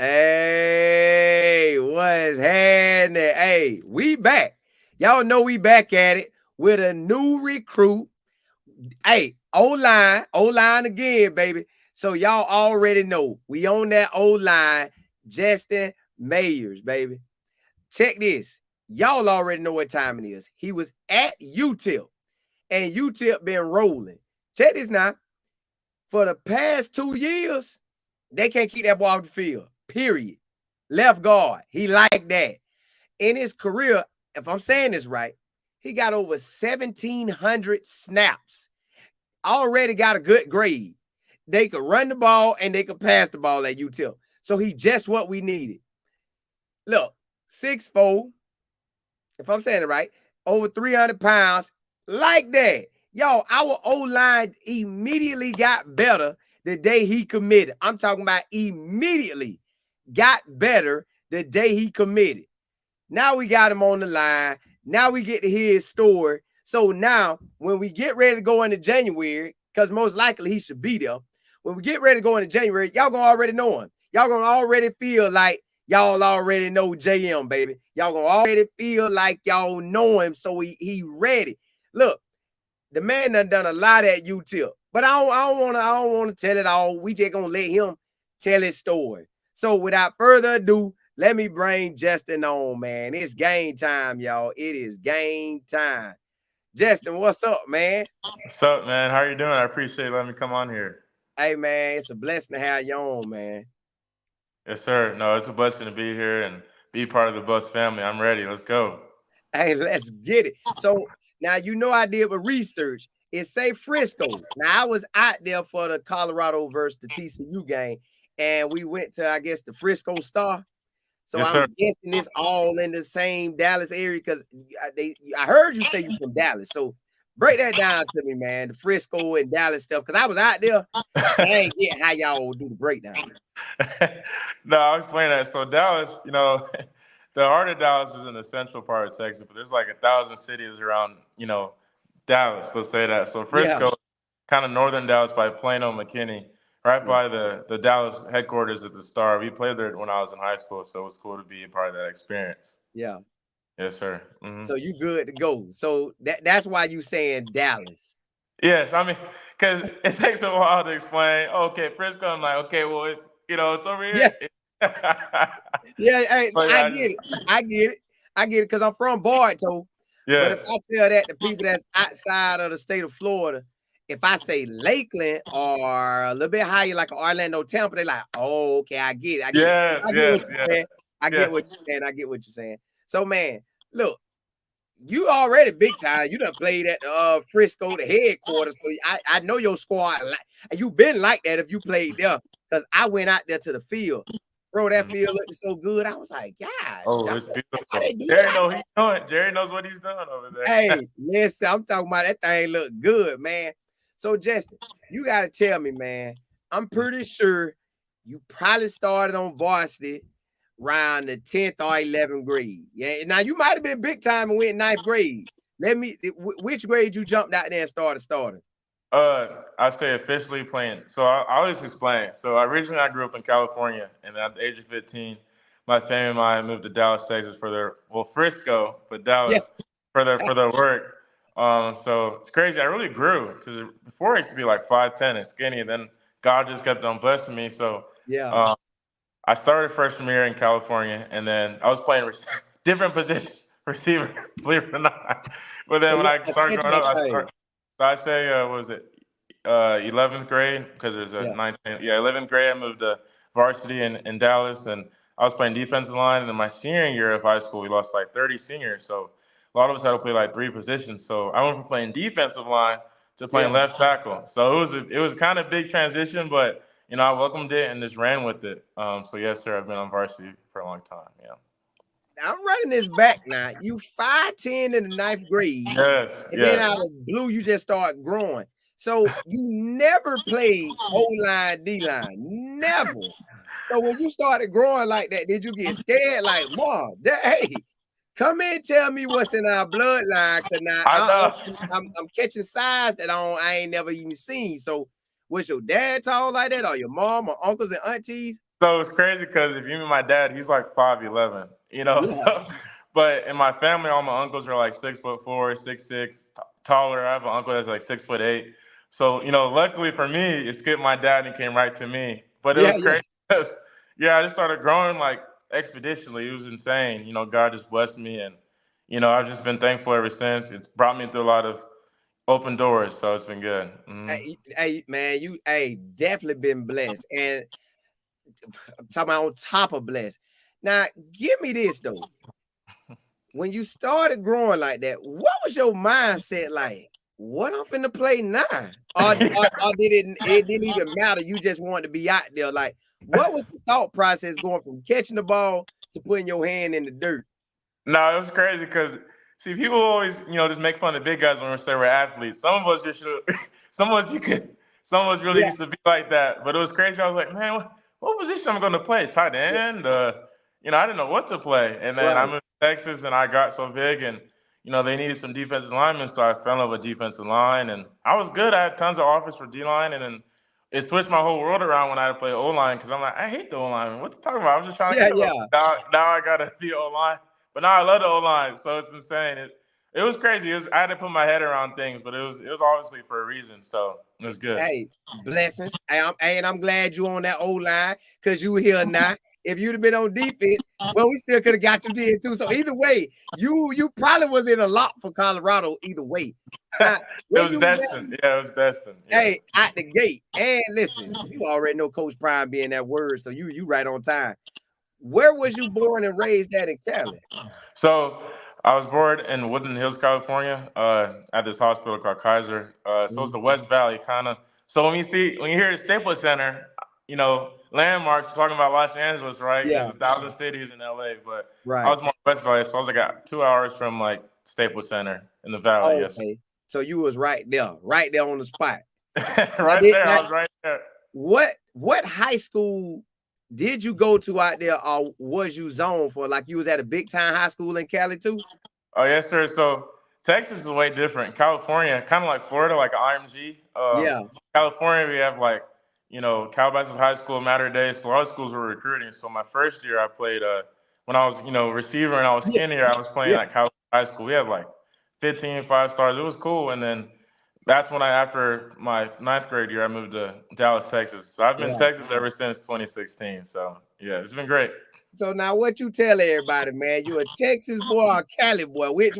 Hey, what's happening? Hey, we back. Y'all know we back at it with a new recruit. Hey, O-line again, baby. So y'all already know we on that O-line, Justin Mayers, baby. Check this. Y'all already know what time it is. He was at UTIP, and UTIP been rolling. Check this now. For the past 2 years, they can't keep that ball off the field. Period. Left guard. He like that. In his career, if I'm saying this right, he got over 1,700 snaps. Already got a good grade. They could run the ball and they could pass the ball at UTIP. So he just what we needed. Look, 6'4", if I'm saying it right, over 300 pounds, like that. Yo, our O-line immediately got better the day he committed. I'm talking about immediately got better the day he committed. Now we got him on the line. Now we get to hear his story. So now when we get ready to go into January, because most likely he should be there, when we get ready to go into January, y'all gonna already know him. Y'all gonna already feel like y'all already know JM, baby. Y'all gonna already feel like y'all know him, so he ready. Look, the man done a lot at UTIP, but I don't wanna tell it all. We just gonna let him tell his story. So without further ado, let me bring Justin on, man. It's game time, y'all. It is game time. Justin, what's up, man? What's up, man? How are you doing? I appreciate letting me come on here. Hey, man, it's a blessing to have you on, man. Yes, sir. No, it's a blessing to be here and be part of the Bus family. I'm ready. Let's go. Hey, let's get it. So now you know I did with research. It say Frisco. Now I was out there for the Colorado versus the TCU game, and we went to, I guess, the Frisco Star. So Yes, sir. I'm guessing it's all in the same Dallas area because I heard you say you're from Dallas. So break that down to me, man. The Frisco and Dallas stuff. Because I was out there and I ain't get how y'all do the breakdown. No, I'll explain that. So Dallas, the heart of Dallas is in the central part of Texas, but there's like 1,000 cities around, Dallas. Let's say that. So Yeah. Frisco, kind of northern Dallas by Plano, McKinney, right by the Dallas headquarters of the Star. We played there when I was in high school, so it was cool to be a part of that experience. Yeah. Yes, sir. So you good to go. So that's why you saying Dallas. Yes, I mean, because it takes a while to explain. Okay, Frisco. I'm like, okay, well, it's over Yeah. here. Yeah. Hey, So I yeah, get it. I get it. I get it because I'm from Bartow. But if yes, I tell that to people that's outside of the state of Florida, if I say Lakeland or a little bit higher, like Orlando, Tampa, they're like, "Oh, okay, I get it. I get it. yes, I get what yes, you're yes, saying. I get what yes. you're saying. I get what you're saying." So, man, look, you already big time. You done played at Frisco, the headquarters. So I know your squad. And you been like that if you played there. Because I went out there to the field. Bro, that Mhm. field looked so good. I was like, God, Oh, that's it's how they beautiful. do it Jerry out know he's doing. Jerry knows what he's doing over there. Hey, listen, I'm talking about that thing look good, man. So, Justin, you got to tell me, man. I'm pretty sure you probably started on varsity around the 10th or 11th grade. Yeah. Now, you might have been big time and went ninth grade. Which grade you jumped out there and started? I say officially playing. So I'll just explain. So originally I grew up in California, and at the age of 15, my family and I moved to Dallas, Texas for their Frisco, but Yeah. Dallas for their work. So it's crazy. I really grew because before I used to be like 5'10" and skinny, and then God just kept on blessing me. So Yeah. um, I started freshman year in California, and then I was playing different positions, receiver, believe it or not. But So, then when yeah, I I started catch growing that up, I thing. start. So I say, what was it, 11th grade? Because there's a Yeah. 19th. Yeah, 11th grade. I moved to varsity in Dallas, and I was playing defensive line. And then my senior year of high school, we lost like 30 seniors, so a lot of us had to play like three positions. So I went from playing defensive line to playing Yeah. left tackle. So it was kind of big transition, but I welcomed it and just ran with it. So yes, sir, I've been on varsity for a long time. Yeah. I'm running this back now. You 5'10" in the ninth grade, Yes. and then out Yes. of blue, you just start growing. So you never played O line, D line, never. So when you started growing like that, did you get scared? Like, Mom, hey, come in, tell me what's in our bloodline, cause now I I'm catching size that I ain't never even seen. So was your dad tall like that, or your mom, or uncles and aunties? So it's crazy because if you meet my dad, he's like 5'11", you know. Yeah. So, but in my family, all my uncles are like 6'4", 6'6", taller. I have an uncle that's like 6'8". So luckily for me, it skipped my dad and came right to me. But it Yeah, was yeah. crazy because yeah, I just started growing like expeditionally. It was insane. God just blessed me, and I've just been thankful ever since. It's brought me through a lot of open doors, so it's been good. Hey, man, you definitely been blessed. And I'm talking about on top of blessed. Now, give me this though. When you started growing like that, what was your mindset like? What I'm finna play now? Or did it didn't even matter? You just wanted to be out there. Like, what was the thought process going from catching the ball to putting your hand in the dirt? No, it was crazy because see, people always just make fun of big guys when we say we're athletes. Some of us just some of us some of us really Yeah, used to be like that. But it was crazy. I was like, man, what position am I going to play? Tight yeah, end? I didn't know what to play. And then I right. moved to Texas, and I got so big, and they needed some defensive linemen, so I fell in love with defensive line, and I was good. I had tons of offers for D line, and then it switched my whole world around when I had to play O line because I'm like, I hate the O line. What you talking about? I was just trying to Yeah, get over. yeah. Now I gotta be O line. But now I love the O line, so it's insane. It was crazy. I had to put my head around things, but it was obviously for a reason, so it was good. Hey, blessings. And I'm glad you on that old line because you here now. If you'd have been on defense, well, we still could have got you there too. So either way, you probably was in a lot for Colorado either way. Now, It where was you was at, destined. Yeah, it was destined. Yeah. hey, at the gate. And listen, you already know Coach Prime being that word, so you right on time. Where was you born and raised at in Cali? So I was born in Woodland Hills, California, at this hospital called Kaiser. So it's Mhm. the West Valley, kind of. So when you hear the Staples Center, landmarks talking about Los Angeles, right? There's Yeah, 1,000 cities in LA, but I right. was more West Valley, so I was like 2 hours from like Staples Center in the Valley. Yes, sir. Okay. So you was right there on the spot. Now, Right there, I was right there. what high school did you go to out there, or was you zoned for? Like you was at a big time high school in Cali too? Oh yes, sir. So Texas is way different. California, kind of like Florida, like IMG. Yeah, California, we have like Calabasas High School, Mater Dei. So a lot of schools were recruiting. So my first year, I played when I was receiver and I was yeah, senior. I was playing yeah, at Calabasas High School. We had like 15 5 stars. It was cool. And then that's when after my ninth grade year, I moved to Dallas, Texas. So I've been in right. Texas ever since 2016. So yeah, it's been great. So now what you tell everybody, man? You a Texas boy or a Cali boy? Which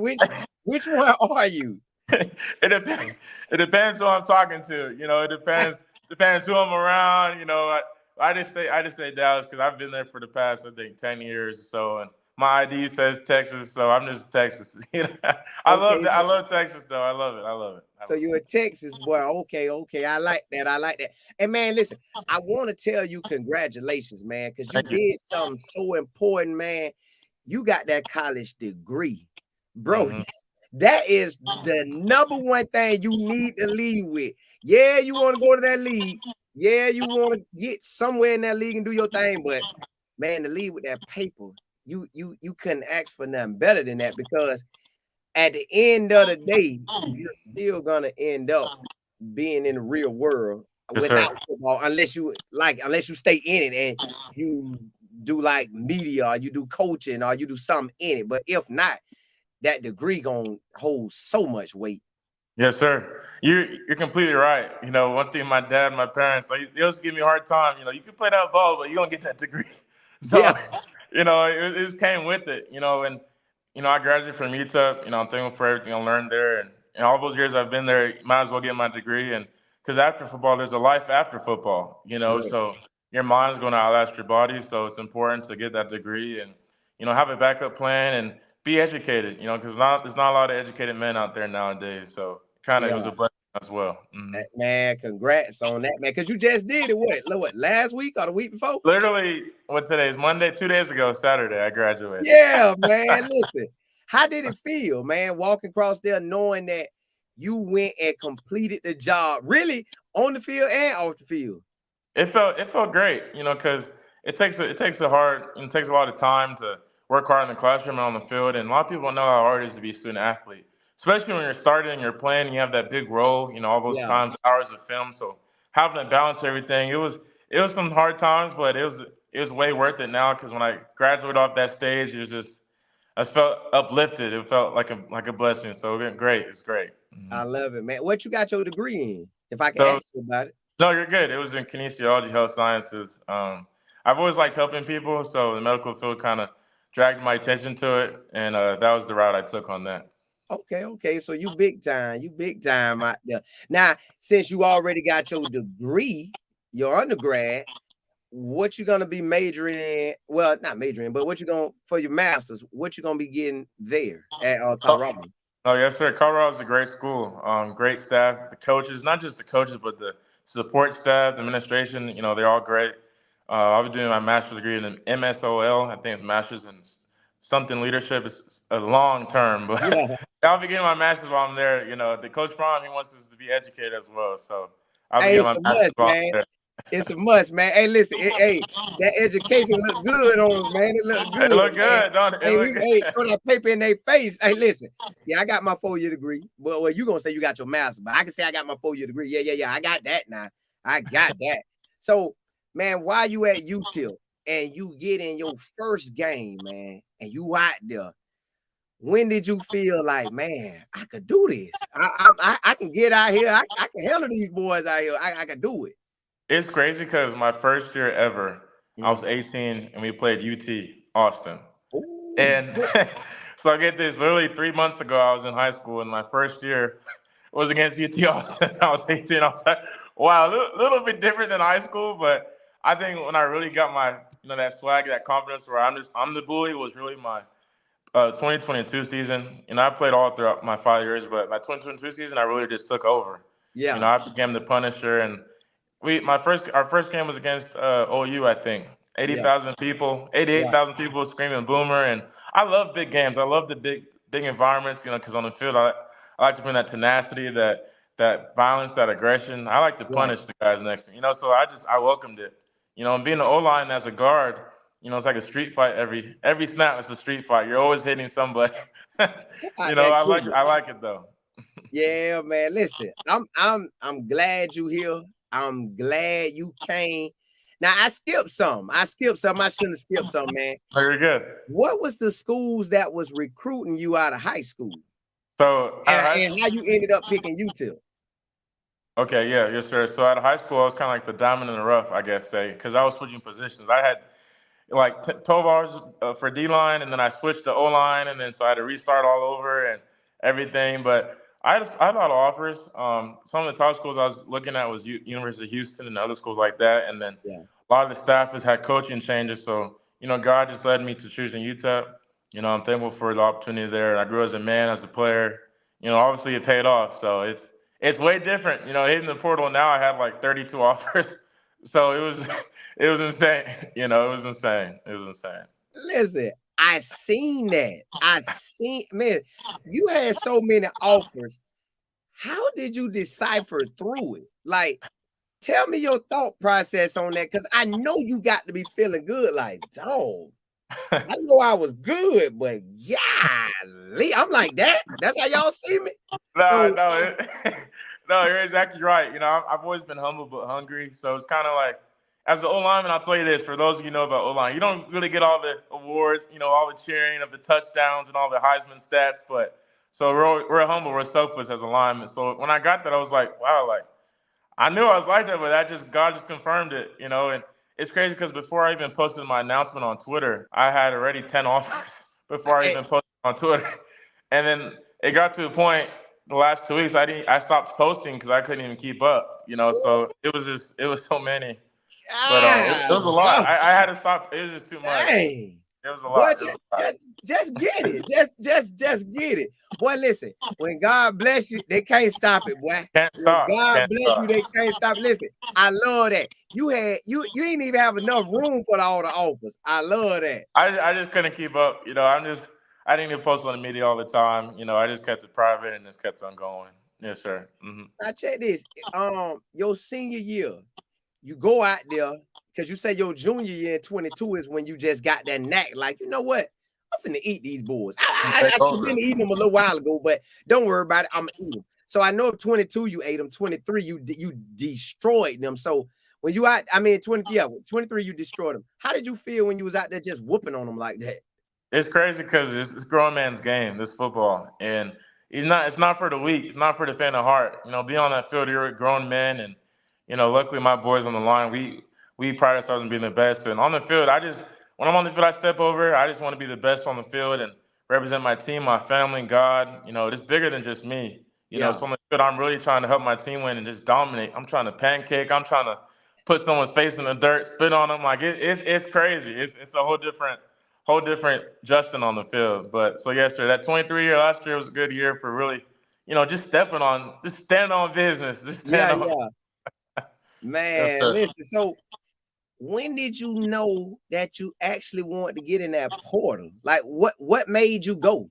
one are you? it depends. It depends who I'm talking to. It depends who I'm around. I just stay Dallas because I've been there for the past I think 10 years or so, and my ID says Texas, so I'm just Texas. I love Okay, that. I love Texas though. I love it. I love it. I so love you're a Texas boy. Okay, okay. I like that. I like that. And man, listen, I want to tell you congratulations, man, because it. you Thank you. did something so important, man. You got that college degree. Bro, Hmm. that is the number one thing you need to lead with. Yeah, you want to go to that league. Yeah, you want to get somewhere in that league and do your thing, but man, to lead with that paper, you couldn't ask for nothing better than that because at the end of the day, you're still gonna end up being in the real world Yes, sir. without football, unless you stay in it and you do like media or you do coaching or you do something in it. But if not, that degree gonna hold so much weight. Yes, sir. You're completely right. One thing my dad, my parents, they always give me a hard time. You can play that ball, but you don't get that degree. Yeah, So, it just came with it. And I graduated from UTEP. I'm thankful for everything I learned there, and all those years I've been there, might as well get my degree. And because after football, there's a life after football. correct. So your mind's going to outlast your body. So it's important to get that degree and have a backup plan and be educated. Because there's not a lot of educated men out there nowadays. So kind of it was Yeah, a blessing as well. Hmm. man, congrats on that, man. Because you just did it. What last week or the week before? Literally, what today is Monday? 2 days ago, Saturday, I graduated. Yeah, man. Listen, how did it feel, man, walking across there knowing that you went and completed the job, really on the field and off the field? It felt great, because it takes a lot of time to work hard in the classroom and on the field, and a lot of people don't know how hard it is to be a student athlete, especially when you're starting and you're playing. And you have that big role, all those Yeah, times, hours of film. So having to balance everything, it was some hard times, but it was way worth it now because when I graduated off that stage, it was just I felt uplifted. It felt like a blessing. So it went great. It's great. I love it, man. What you got your degree in? If I can So ask you about it. no, you're good. It was in kinesiology, health sciences. I've always liked helping people, so the medical field kind of dragged my attention to it, and that was the route I took on that. Okay, okay. So you big time. You big time out there. Now, since you already got your degree, your undergrad, what you gonna be majoring in? Well, not majoring, but what you gonna for your masters? What you gonna be getting there at Colorado? Oh yes, sir. Colorado's a great school. Great staff. The coaches, not just the coaches, but the support staff, the administration. You know, they're all great. I'll be doing my master's degree in MSOL. I think it's Masters in something leadership. It's a long term, but Yeah. I'll be getting my master's while I'm there. You know, the coach Prime, he wants us to be educated as well, so I'll be Hey, getting it's my a master's must, while I'm man. there. It's a must, man. Hey, listen, hey, that education look good on us, man. It look It good, look man. good, don't it? It Hey, look we hey, good. throw that paper in their face. Hey, listen. Yeah, I got my 4-year degree. But well, you gonna say you got your master, but I can say I got my 4-year degree. Yeah. I got that now. I got that. So, man, while you at UTIP and you get in your first game, man, and you out there, when did you feel like, man, I could do this? I can get out here. I can handle these boys out here. I can do it. It's crazy because my first year ever, I was Mm. 18 and we played UT Austin. Ooh, And so I get this literally 3 months ago, I was in high school and my first year was against UT Austin. I was 18. I was like, wow, little bit different than high school, but I think when I really got my, that swag, that confidence where I'm the bully was really my 2022 season. I played all throughout my 5 years, but my 2022 season, I really just took over. yeah, I became the Punisher, and our first game was against OU, I think. yeah, 80,000 people, right, 88,000 people screaming Boomer, and I love big games. I love the big environments, because on the field I like to bring that tenacity, that violence, that aggression. I like to right. punish the guys next to me, so I welcomed it. And being an O line as a guard, it's like a street fight. Every snap is a street fight. You're always hitting somebody. Out that quick. I like it though. Yeah, man. Listen, I'm glad you here. I'm glad you came. Now I skipped some. I shouldn't have skipped some, man. Very good. What was the schools that was recruiting you out of high school? So out of high And how you ended up picking UTIP? Okay, yeah, yes, sir. So out of high school, I was kind of like the diamond in the rough, I guess, because I was switching positions. I had like 12 hours for D line, and then I switched to O line, and then so I had to restart all over and everything. But I had a lot of offers. Some of the top schools I was looking at was University of Houston and other schools like that. And then Yeah, a lot of the staff has had coaching changes. So, God just led me to choosing UTEP. I'm thankful for the opportunity there. I grew as a man, as a player. Obviously it paid off. So it's way different. Hitting the portal now, I had like 32 offers. So it was it was insane. It was insane. It was insane. listen, I seen that. Man, you had so many offers. How did you decipher through it? Like, tell me your thought process on that, because I know you got to be feeling good. Like, dog, I know I was good, but yeah, I'm like that. That's how y'all see me. No, So, no, no, you're exactly right. I've always been humble but hungry. So it's kind of like, as an O lineman, I'll tell you this: for those of you who know about O line, you don't really get all the awards, all the cheering of the touchdowns and all the Heisman stats. But so we're humble, we're selfless as a lineman. So when I got that, I was like, wow, like I knew I was like that, but God just confirmed it. And it's crazy because before I even posted my announcement on Twitter, I had already 10 offers before I eh, even posted on Twitter. And then it got to the point the last 2 weeks I stopped posting because I couldn't even keep up. So it was so many. But it was a lot. God, I had to stop. It was just too much. dang. It was a Boy, lot. It was a lot. just get it. Just get it. Boy, listen, when God bless you, they can't stop it, boy. Can't When stop. God Can't bless you, stop. they can't stop it. Listen, I love that. You ain't even have enough room for all the offers. I love that. I just couldn't keep up. I didn't even post on the media all the time. I just kept it private and just kept on going. Yes, sir. Now check this. Your senior year, you go out there because you say your junior year in 22 is when you just got that knack. Like, you know what? I'm finna eat these boys. I Take should have over. been eating them a little while ago, but don't worry about it. I'm gonna eat them. So I know 22 you ate them, 23 you destroyed them. So when you out, I mean, 23, you destroyed them. How did you feel when you was out there just whooping on them like that? It's crazy because it's a grown man's game, this football, and it's not for the weak. It's not for the faint of heart. You know, being on that field, you're a grown men, and you know, luckily my boys on the line, we pride ourselves in being the best. And on the field, when I'm on the field, I step over. I just want to be the best on the field and represent my team, my family, and God. You know, it's bigger than just me. You know, Yeah, so on the field, I'm really trying to help my team win and just dominate. I'm trying to pancake. I'm trying to put someone's face in the dirt, spit on them. Like it's crazy. It's a whole different Justin on the field. But so yes, sir, that 23 year last year was a good year for really, you know, just stand on business, just stand yeah, on. yeah. Yes, Man, sir. listen. So when did you know that you actually wanted to get in that portal? Like what made you go?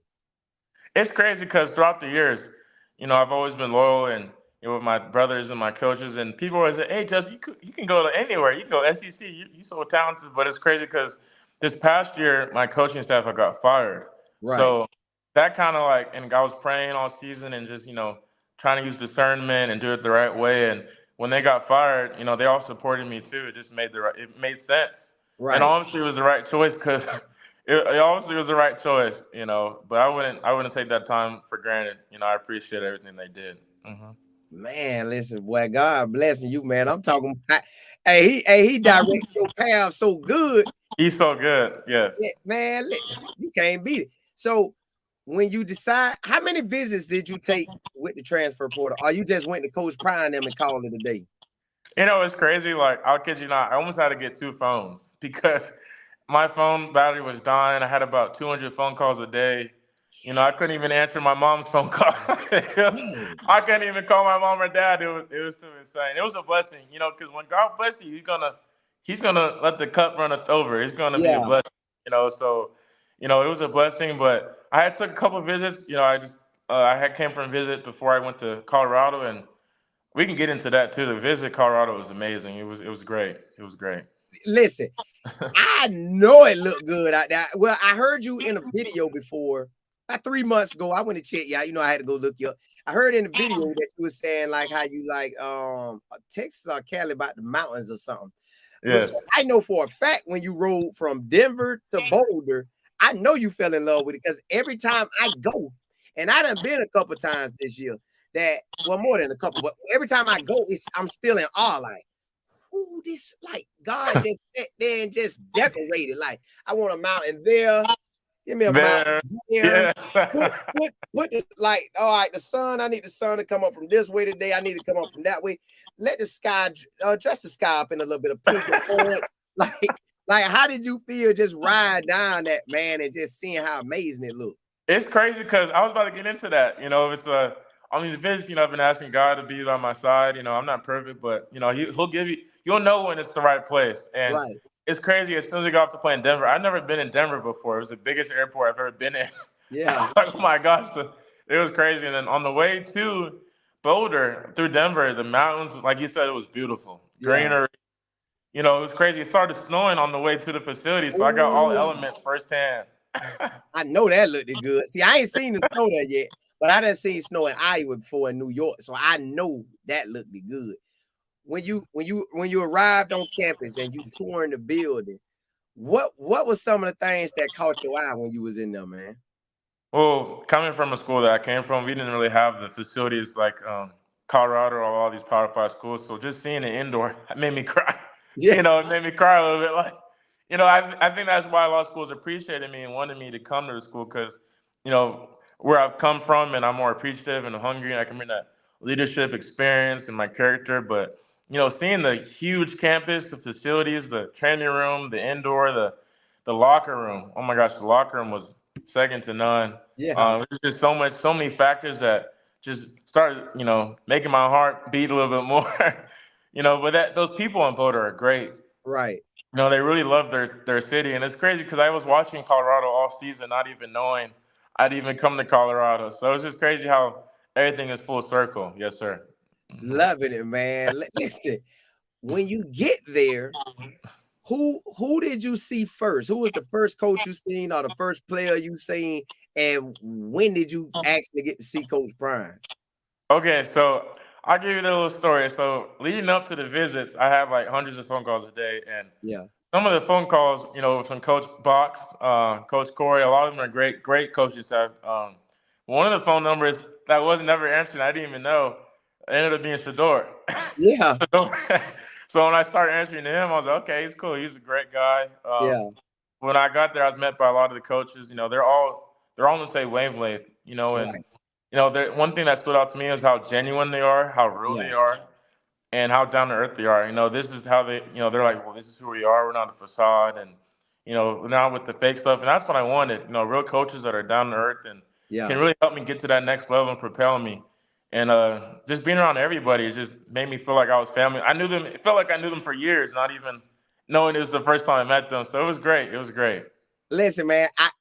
It's crazy because throughout the years, you know, I've always been loyal and you know, with my brothers and my coaches, and people always say, "Hey, Justin, you can go to anywhere. You can go SEC. You so talented." But it's crazy because this past year, my coaching staff I got fired, Right, so that kind of like, and I was praying all season and just you know trying to use discernment and do it the right way. And when they got fired, you know, they all supported me too. It just made it made sense, and right. honestly, it was the right choice because it obviously was the right choice, you know. But I wouldn't take that time for granted. You know, I appreciate everything they did. Hmm. Man, listen, boy, God blessing you, man. I'm talking about, hey, he direct your path so good. He's so good. Yes. Yeah, man, you can't beat it. So when you decide, how many visits did you take with the transfer portal? Or you just went to Coach Prime them and called it a day? You know, it's crazy. Like, I'll kid you not, I almost had to get two phones because my phone battery was dying. I had about 200 phone calls a day. You know, I couldn't even answer my mom's phone call. Dang. I couldn't even call my mom or dad. It was too insane. It was a blessing, you know, because when God bless you, He's gonna let the cup run it over. It's gonna be a Yeah, blessing, you know. So, you know, it was a blessing. But I had took a couple visits. You know, I had came from a visit before I went to Colorado, and we can get into that too. The visit to Colorado was amazing. It was great. It was great. listen, I know it looked good out there. Well, I heard you in a video before. About 3 months ago, I went to check you out. You know, I had to go look you up. I heard in the video that you were saying like how you like Texas or Cali about the mountains or something. But so Yes. I know for a fact when you rode from Denver to Boulder, I know you fell in love with it because every time I go, and I done been a couple times this year, that well, more than a couple, but every time I go, I'm still in awe. Like, who this like God just sat there and just decorated. Like, I want a mountain there. Give me a There. mountain here. Yeah. Put this like, all right, the sun. I need the sun to come up from this way today. I need to come up from that way. Let the sky dress the sky up in a little bit of pink and orange. Like, how did you feel just ride down that man and just seeing how amazing it looked? It's crazy because I was about to get into that. You know, it's on these visits. You know, I've been asking God to be on my side. You know, I'm not perfect, but you know, He'll give you. You'll know when it's the right place. And Right. it's crazy. As soon as we got off to play in Denver, I've never been in Denver before. It was the biggest airport I've ever been in. I Yeah. was like, oh my gosh, it was crazy. And then on the way to Boulder through Denver, the mountains, like you said, it was beautiful, Yeah. greenery. You know, it was crazy. It started snowing on the way to the facility, so I got all Oh, elements firsthand. I know that looked good. See, I ain't seen the snow there yet, but I done seen snow in Iowa before in New York, so I know that looked good. When you arrived on campus and you touring the building, what was some of the things that caught your eye when you was in there, man? Well, coming from a school that I came from, we didn't really have the facilities like Colorado or all these Power Five schools. So just seeing it indoor made me cry. Yeah, You know, it made me cry a little bit. Like, you know, I think that's why a lot of schools appreciated me and wanted me to come to the school because, you know, where I've come from and I'm more appreciative and hungry and I can bring that leadership experience and my character. But, you know, seeing the huge campus, the facilities, the training room, the indoor, the locker room. Oh my gosh, the locker room was second to none. yeah, There's just so many factors that just started, you know, making my heart beat a little bit more. You know, but those people on Boulder are great. right. You know, they really love their city, and it's crazy because I was watching Colorado all season, not even knowing I'd even come to Colorado. So it's just crazy how everything is full circle. Yes, sir. Hmm. Loving it, man. Listen, when you get there, who did you see first? Who was the first coach you seen or the first player you seen? And when did you actually get to see Coach Prime? Okay, so I'll give you a little story. So leading up to the visits, I have like hundreds of phone calls a day, and Yeah. some of the phone calls, from Coach Box, Coach Corey, a lot of them are great, great coaches. Have one of the phone numbers that was never answered, I didn't even know, ended up being Shador. Yeah. Shador. So when I started answering to him, I was like, okay, he's cool. He's a great guy. Yeah. When I got there, I was met by a lot of the coaches. They're all on the same wavelength. And Right. one thing that stood out to me is how genuine they are, how real Yeah. they are, and how down to earth they are. This is how they're like, well, this is who we are. We're not a facade, and we're not with the fake stuff. And that's what I wanted. Real coaches that are down to earth and can Yeah. really help me get to that next level and propel me. And just being around everybody, it just made me feel like I was family. I knew them. It felt like I knew them for years, not even knowing it was the first time I met them. So it was great. It was great. Listen, man. I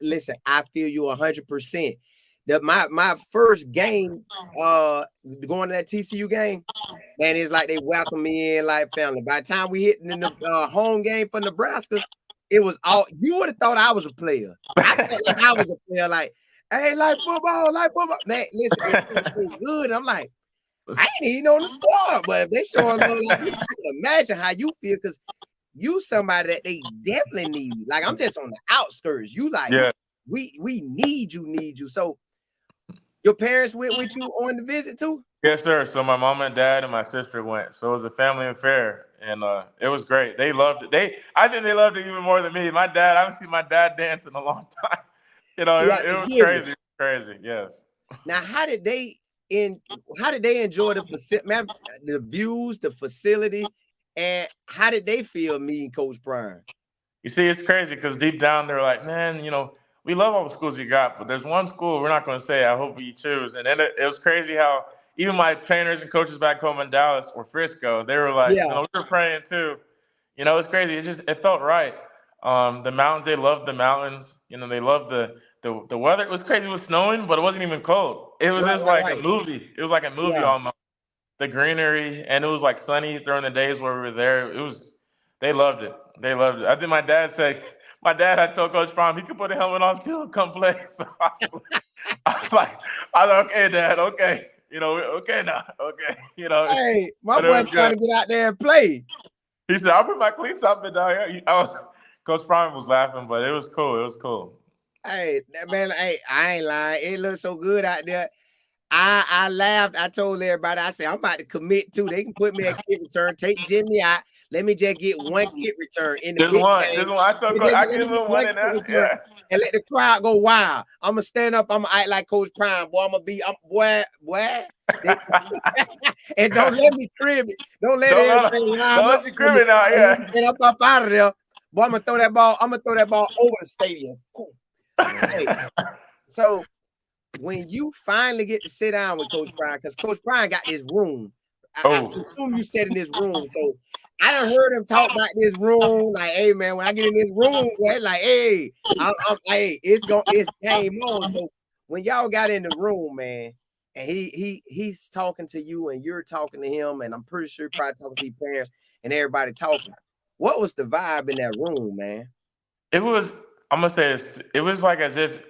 feel you 100%. My first game, going to that TCU game, man, it's like they welcome me in like family. By the time we hit in the home game for Nebraska, it was all you would have thought I was a player. I felt like I was a player, like, hey, like football, like football. Man, listen, it felt so good. I'm like, I ain't even on the squad, but if they showing love like this, I can imagine how you feel because you somebody that they definitely need. Like, I'm just on the outskirts. You like, Yeah. we need you. So your parents went with you on the visit too? Yes, sir. So my mom and dad and my sister went. So it was a family affair, and it was great. They loved it. I think they loved it even more than me. My dad, I haven't seen my dad dance in a long time. Throughout It the was visit. crazy. It was crazy. Yes. Now, in how did they enjoy the views, the facility, and how did they feel meeting Coach Prime? You see, it's crazy because deep down they're like, man, we love all the schools you got, but there's one school we're not going to say. I hope you choose. And then it was crazy how even my trainers and coaches back home in Dallas or Frisco, they were like, Yeah, we were praying too. It's crazy. It felt right. The mountains, they loved the mountains. They loved the weather. It was crazy. It was snowing, but it wasn't even cold. It was right, just right, like a right. movie. It was like a movie Yeah. almost. The greenery, and it was like sunny during the days where we were there. They loved it. They loved it. I think my dad said, my dad had told Coach Prom he could put a helmet on too and come play. So I was like, okay, Dad, okay, okay now, okay, Hey, my but it boy was trying good. to get out there and play. He said, I'll put my cleats up and down here. Coach Prime was laughing, but it was cool. It was cool. Hey, that man, hey, I ain't lying. It looks so good out there. I laughed. I told everybody, I said, I'm about to commit too. They can put me at kick return, take Jimmy out. Let me just get one kick return in the Just big one, game. just one. I Let give me get him one one in kick there. return Yeah. and let the crowd go wild. I'm gonna stand up. I'm gonna act like Coach Prime. Boy, boy. They, and don't let me crib it. Don't let everything line Don't up let you for crib me. it now. And let Yeah. me get up out of there. Boy, I'm gonna throw that ball. I'm gonna throw that ball over the stadium. Ooh. Hey, so when you finally get to sit down with Coach Prime, because Coach Prime got this room. I Oh, assume you sat in this room. So I done heard him talk about this room. Like, hey man, when I get in this room, boy, it's like, hey, hey, it's game on. So when y'all got in the room, man, and he's talking to you and you're talking to him, and I'm pretty sure you're probably talking to your parents and everybody talking. What was the vibe in that room, man? it was. I'm gonna say this. It was like as if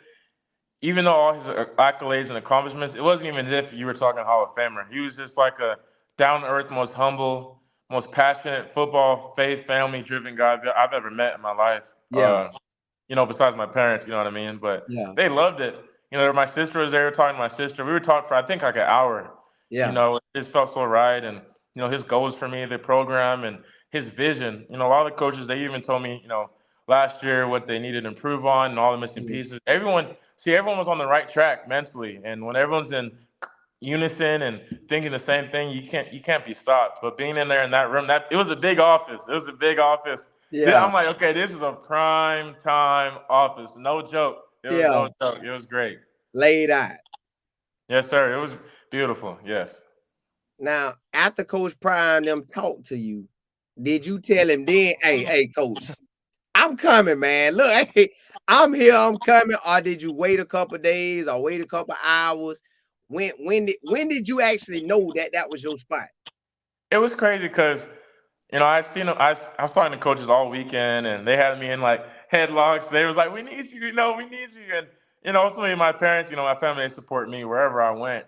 even though all his accolades and accomplishments, it wasn't even as if you were talking Hall of Famer. He was just like a down to earth, most humble, most passionate football, faith, family driven guy I've ever met in my life. Yeah, Besides my parents, you know what I mean? But yeah, they loved it. My sister was there talking to my sister. We were talking for I think like an hour. yeah, It just felt so right. And, his goals for me, the program and his vision. A lot of the coaches, they even told me, last year what they needed to improve on and all the missing mm, pieces. Everyone was on the right track mentally. And when everyone's in unison and thinking the same thing, you can't be stopped. But being in there in that room, that it was a big office. It was a big office. yeah, I'm like, okay, this is a prime time office. No joke. It was yeah. no joke. It was great. Laid out. Yes, sir. It was beautiful. Yes. Now, after Coach Prime them talked to you, did you tell him then, hey, coach, I'm coming, man. Look, hey, I'm here, I'm coming. Or did you wait a couple days or wait a couple hours? When did you actually know that that was your spot? It was crazy because I seen them. I was talking to coaches all weekend, and they had me in like headlocks. They was like, "We need you, we need you." And ultimately, my parents, my family, they support me wherever I went.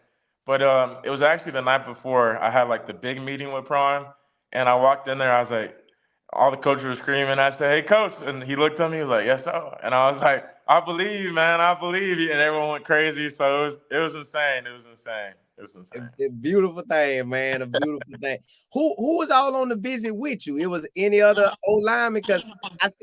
But it was actually the night before I had like the big meeting with Prime, and I walked in there. I was like, all the coaches were screaming. I said, "Hey, coach!" And he looked at me, he was like, "Yes, sir." And I was like, "I believe, man. I believe you." And everyone went crazy. So it was insane. It was insane. It was insane. A beautiful thing, man. A beautiful thing. Who was all on the visit with you? It was any other old lineman? Because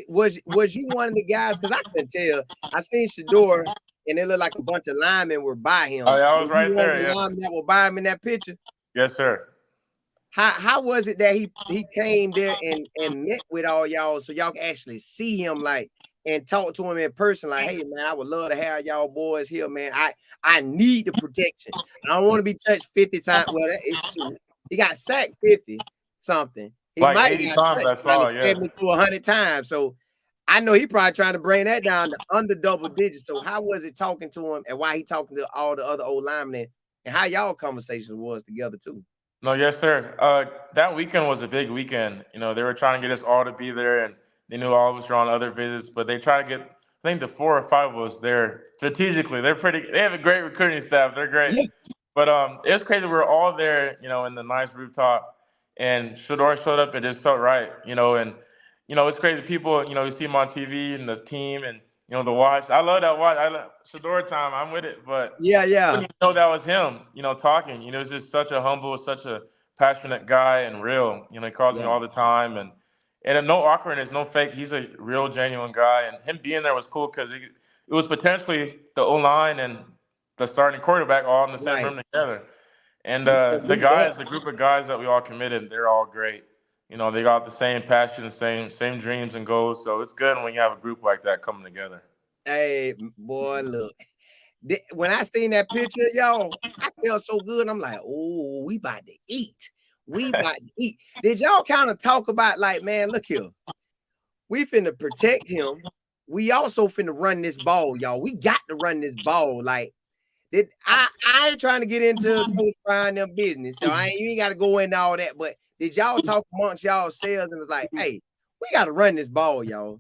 was you one of the guys? Because I couldn't tell. I seen Shador, and it looked like a bunch of linemen were by him. Oh, yeah, I Was was you right one of there. the Yes, linemen that were by him in that picture? yes, sir. How was it that he came there and met with all y'all so y'all can actually see him like and talk to him in person? Like, hey man, I would love to have y'all boys here, man. I need the protection. I don't want to be touched 50 times. Well, he got sacked 50 something. He Like might 80 have got times I touched probably saw. Yeah. 70 to 100 times. So I know he probably trying to bring that down to under double digits. So how was it talking to him, and why he talking to all the other old linemen, and how y'all conversations was together too? No, yes, sir. That weekend was a big weekend. They were trying to get us all to be there, and they knew all of us were on other visits, but they tried to get, I think the 4 or 5 of us there strategically. They have a great recruiting staff. They're great. Yeah, But it was crazy. We were all there, in the nice rooftop, and Shador showed up. It just felt right, and it's crazy. People, you see him on TV and the team, and the watch. I love that watch. I love Shador time. I'm with it, but I yeah. didn't even know that was him, talking. He's just such a humble, such a passionate guy and real. He calls me Yeah, all the time, and no awkwardness, no fake. He's a real, genuine guy, and him being there was cool because it was potentially the O line and the starting quarterback all in the same right. room together. And To the meet that, guys, the group of guys that we all committed, they're all great. They got the same passion, same dreams and goals. So it's good when you have a group like that coming together. hey, boy, look. When I seen that picture, y'all, I felt so good. I'm like, oh, we about to eat. We about to eat. Did y'all kind of talk about like, man, look here. We finna protect him. We also finna run this ball, y'all. We got to run this ball. Like, I ain't trying to get into Coach Prime them business. So you ain't got to go into all that. But did y'all talk amongst y'all selves and was like, hey, we got to run this ball, y'all?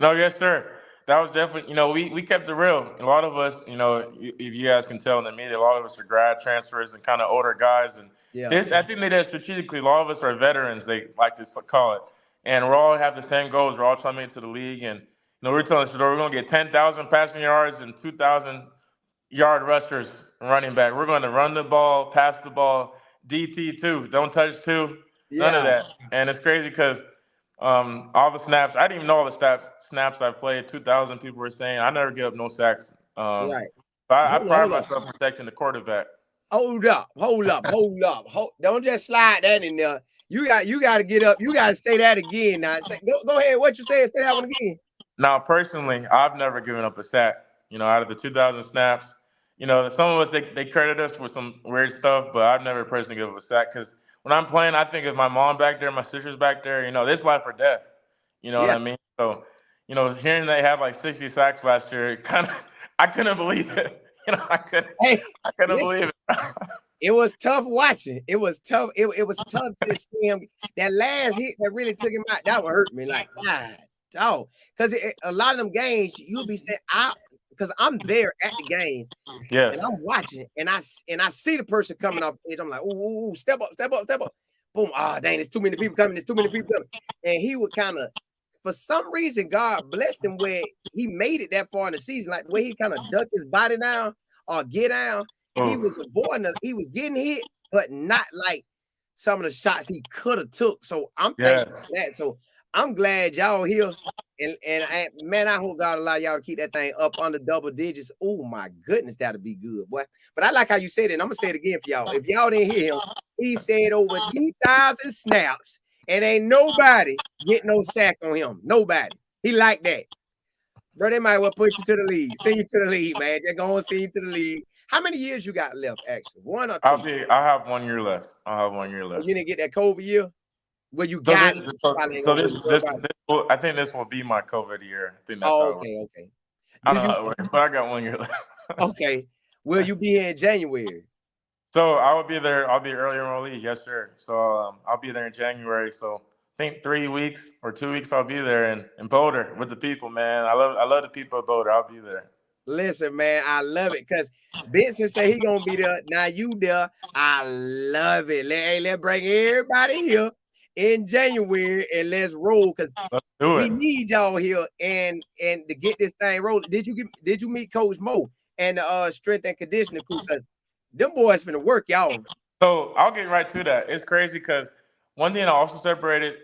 No, yes, sir. That was definitely, we kept it real. A lot of us, if you guys can tell in the media, a lot of us are grad transfers and kind of older guys. And Yeah, this, I think they did strategically. A lot of us are veterans, they like to call it. And we all have the same goals. We're all trying to make it to the league. And, we're telling Shador we're going to get 10,000 passing yards and 2,000-yard rushers running back. We're going to run the ball, pass the ball, DT too. Don't touch two. None of yeah, that. And it's crazy because all the snaps, I didn't even know all the snaps I played. 2,000 people were saying I never give up no sacks. right. But I Hold on, pride hold on. myself protecting the quarterback. Hold up, hold up, hold up. Don't just slide that in there. You got to get up. You got to say that again. Now, go ahead. What you say? Say that one again. Now, personally, I've never given up a sack. Out of the 2,000 snaps, some of us they credit us with some weird stuff, but I've never personally given up a sack because when I'm playing, I think of my mom back there, my sister's back there. This life or death. You know what Yeah. I mean? So, hearing they had like 60 sacks last year, it kind of I couldn't believe it. Hey, I couldn't believe listen. it. It was tough watching. It was tough. It was tough to see him. That last hit that really took him out. That would hurt me. Like, God, oh, because a lot of them games you'll be saying out because I'm there at the games and Yes. I'm watching and I see the person coming off the edge. I'm like, ooh, step up, step up, step up. Boom. Ah, dang, there's too many people coming. There's too many people coming. And he would kind of, for some reason, God blessed him where he made it that far in the season. Like the way he kind of ducked his body down or get down, he was Oh, avoiding he was getting hit, but not like some of the shots he could have took. So I'm thankful yes. for that. So I'm glad y'all here. And man, I hope God allow y'all to keep that thing up under double digits. Oh my goodness, that'll be good, boy. But I like how you said it. And I'm gonna say it again for y'all. If y'all didn't hear him, he said over 2,000 snaps, and ain't nobody get no sack on him. Nobody. He like that. Bro, they might well put you to the league. Send you to the league, man. They're going to send you to the league. How many years you got left, actually? 1 or 2? I have 1 year left. I have 1 year Oh, left. you didn't get that COVID year? Well, you So got this, it. You so, probably ain't so gonna this, really worry this, about it. this will, I think this will be my COVID year. I think that's Oh, how it works. okay. I Do don't know you how it works, but I got 1 year left. okay. Will you be here in January? So I will be there. I'll be early enrollee. Yes, sir. So I'll be there in January. So I think 3 weeks or 2 weeks I'll be there in Boulder with the people, man. I love the people of Boulder. I'll be there. Listen, man, I love it because Benson say he gonna be there. Now you there. I love it. Let's bring everybody here in January and let's roll because Let's do we it. need y'all here and to get this thing rolling. Did you meet Coach Mo and the strength and conditioning crew? Because them boys finna work y'all. So I'll get right to that. It's crazy because one thing I also separated,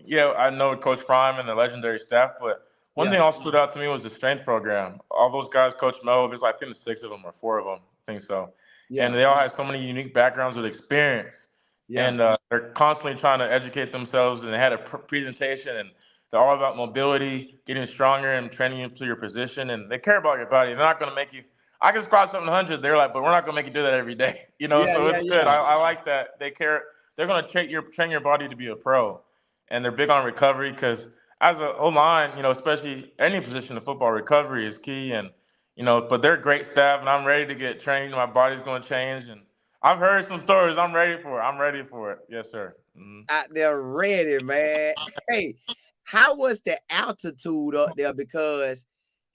yeah, I know Coach Prime and the legendary staff, but one Yeah, thing also stood out to me was the strength program. All those guys, Coach Mel, there's like I think six of them or four of them, I think so, and yeah, they all have so many unique backgrounds with experience, yeah, and they're constantly trying to educate themselves. And they had a presentation, and they're all about mobility, getting stronger, and training you to your position. And they care about your body. They're not going to make you. I can squat 700. They're like, but we're not gonna make you do that every day, yeah, So yeah, it's good. yeah. I like that they care. They're gonna train your body to be a pro, and they're big on recovery because as a O line, especially any position in football, recovery is key. And but they're great staff, and I'm ready to get trained. My body's gonna change, and I've heard some stories. I'm ready for it. I'm ready for it. Yes, sir. Mhm. Out there ready, man. Hey, how was the altitude up there? Because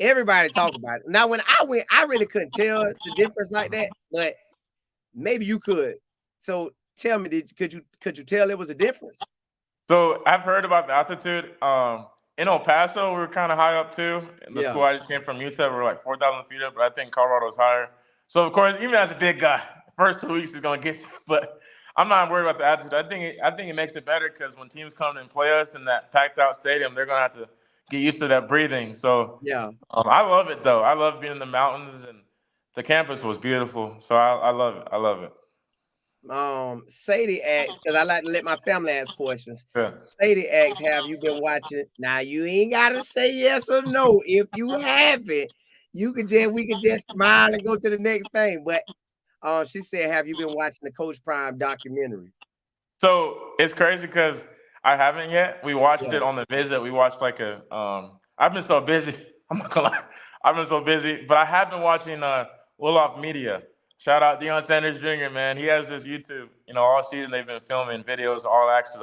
everybody talk about it. Now, when I went, I really couldn't tell the difference like that, but maybe you could. So tell me, could you tell it was a difference? So I've heard about the altitude. In El Paso, we were kind of high up too. In the Yeah, school I just came from, Utah, we were like 4,000 feet up, but I think Colorado's higher. So of course, even as a big guy, first 2 weeks is gonna get you. But I'm not worried about the altitude. I think it makes it better because when teams come and play us in that packed out stadium, they're gonna have to get used to that breathing. So yeah. I love it though. I love being in the mountains, and the campus was beautiful. So I love it. I love it. Sadie asks, because I like to let my family ask questions. Yeah. Sadie asks, have you been watching? Now you ain't gotta say yes or no. If you haven't, we could just smile and go to the next thing. But she said, have you been watching the Coach Prime documentary? So it's crazy because I haven't yet. We watched Yeah, it on the visit. We watched like a. I've been so busy. I'm not gonna lie. I've been so busy, but I have been watching Willoff Media. Shout out Deion Sanders Jr. Man, he has this YouTube. All season they've been filming videos, all access.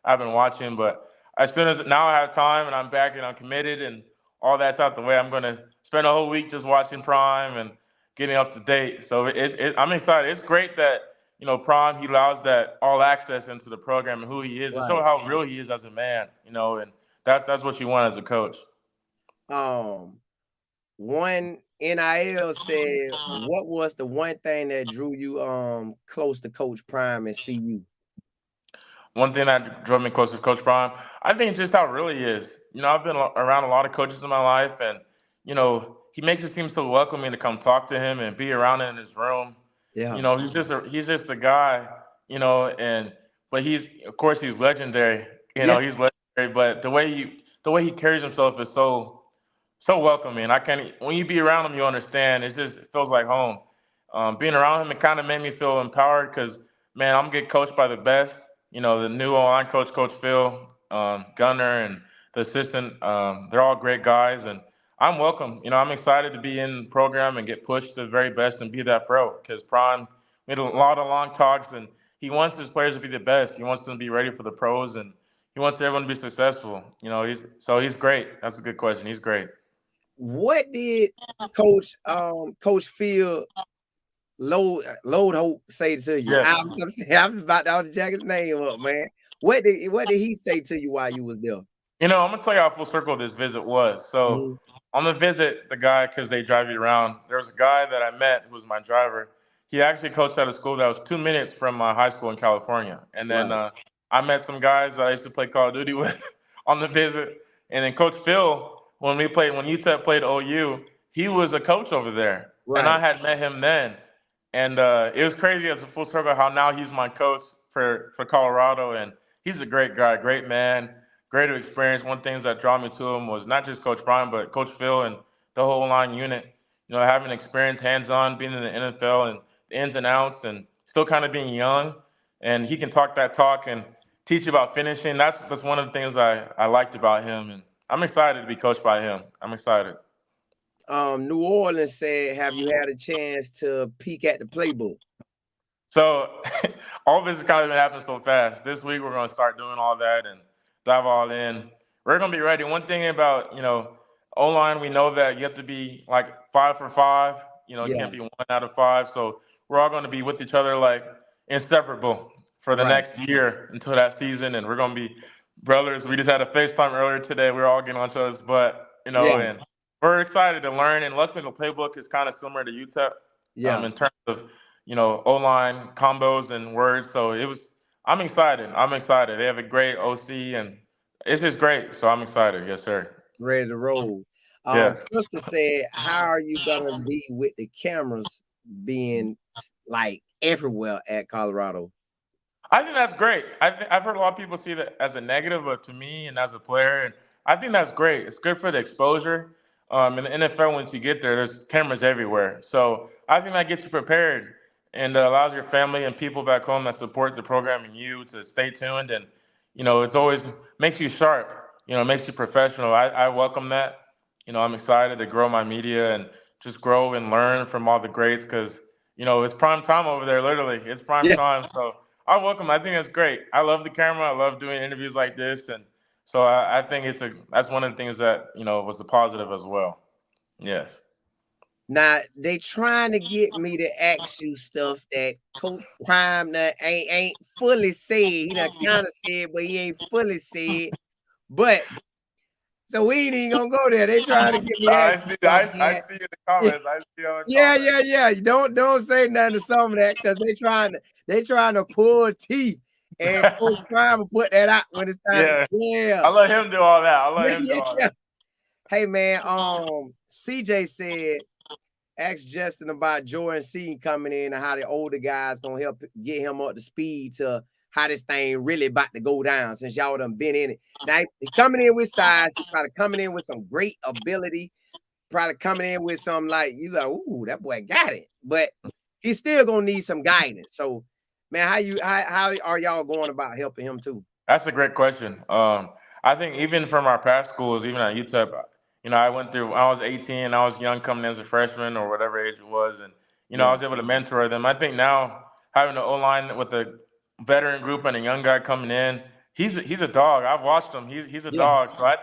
I've been watching, but as soon as now I have time and I'm back and I'm committed and all that's out the way, I'm gonna spend a whole week just watching Prime and getting up to date. So I'm excited. It's great that Prime, he allows that all access into the program and who he is, and show right. how real he is as a man. And that's what you want as a coach. Um, One NIL said, what was the one thing that drew you close to Coach Prime and see you? One thing that drove me close to Coach Prime, I think just how real he is. I've been around a lot of coaches in my life, and he makes it seem so welcoming to come talk to him and be around in his room. Yeah, He's just a guy, and but he's of course he's legendary. yeah. He's legendary, but the way he carries himself is so welcoming. I can't. When you be around him, you understand. It feels like home. Being around him, it kind of made me feel empowered because man, I'm getting coached by the best. The new online coach, Coach Phil, Gunner, and the assistant. They're all great guys, and I'm welcome. I'm excited to be in the program and get pushed to the very best and be that pro. Because Prime made a lot of long talks, and he wants his players to be the best. He wants them to be ready for the pros, and he wants everyone to be successful. He's great. That's a good question. He's great. What did Coach Phil Load Hope say to you? Yes. I'm about to jack his name up, man. What did he say to you while you was there? I'm gonna tell you how full circle this visit was. So Mhm. on the visit, the guy, because they drive you around, there was a guy that I met who was my driver. He actually coached at a school that was 2 minutes from my high school in California. And then Right, I met some guys that I used to play Call of Duty with on the visit. And then Coach Phil, when UTEP played OU, he was a coach over there, and I right. had met him then. And it was crazy as a full circle how now he's my coach for Colorado, and he's a great guy, great man, great experience. One things that draw me to him was not just Coach Brian, but Coach Phil and the whole line unit. Having experience, hands-on, being in the NFL and the ins and outs, and still kind of being young, and he can talk that talk and teach you about finishing. That's one of the things I liked about him, and I'm excited to be coached by him. I'm excited. New Orleans said, have you had a chance to peek at the playbook? So all this has kind of been happening so fast. This week we're gonna start doing all that and dive all in. We're gonna be ready. One thing about O-line, we know that you have to be like 5 for 5. It Yeah. can't be 1 out of 5. So we're all going to be with each other like inseparable for the Right. next year until that season, and we're going to be brothers. We just had a FaceTime earlier today. We were all getting on each other's butt, Yeah. and we're excited to learn. And luckily, the playbook is kind of similar to UTEP Yeah. in terms of O-line combos and words. So it was. I'm excited. I'm excited. They have a great OC, and it's just great. So I'm excited. Yes, sir. Ready to roll. Yes. Crystal said, "How are you gonna be with the cameras being like everywhere at Colorado?" I think that's great. I've heard a lot of people see that as a negative, but to me and as a player, and I think that's great. It's good for the exposure. In the NFL, once you get there, there's cameras everywhere. So I think that gets you prepared and allows your family and people back home that support the program and you to stay tuned. And it's always makes you sharp. Makes you professional. I welcome that. I'm excited to grow my media and just grow and learn from all the greats because it's prime time over there. Literally, it's prime Yeah. time. So I welcome. I think that's great. I love the camera. I love doing interviews like this, and so I think that's one of the things that was the positive as well. Yes. Now they trying to get me to ask you stuff that Coach Prime that ain't fully said. He done kind of said, but he ain't fully said. But so we ain't even gonna go there. They trying to get me to I ask you see. stuff, I man. see in the comments. I see on the Yeah, comments. yeah, yeah. You don't say nothing to some of that because they trying to pull teeth. And Coach Prime will put that out when it's time to Yeah. yeah. I let him do all that. I let him do Yeah, all yeah. that. Hey man, CJ said ask Justin about Jordan Seaton coming in and how the older guys gonna help get him up to speed to how this thing really about to go down since y'all done been in it. Now he coming in with size, he probably coming in with some great ability, probably coming in with some like you like, ooh, that boy got it. But he's still gonna need some guidance. So man, how are y'all going about helping him too? That's a great question. I think even from our past schools, even at UTEP, I went through. I was 18. I was young coming in as a freshman or whatever age it was, and I Yeah, was able to mentor them. I think now having the O line with a veteran group and a young guy coming in, he's a dog. I've watched him. He's a yeah, dog. So I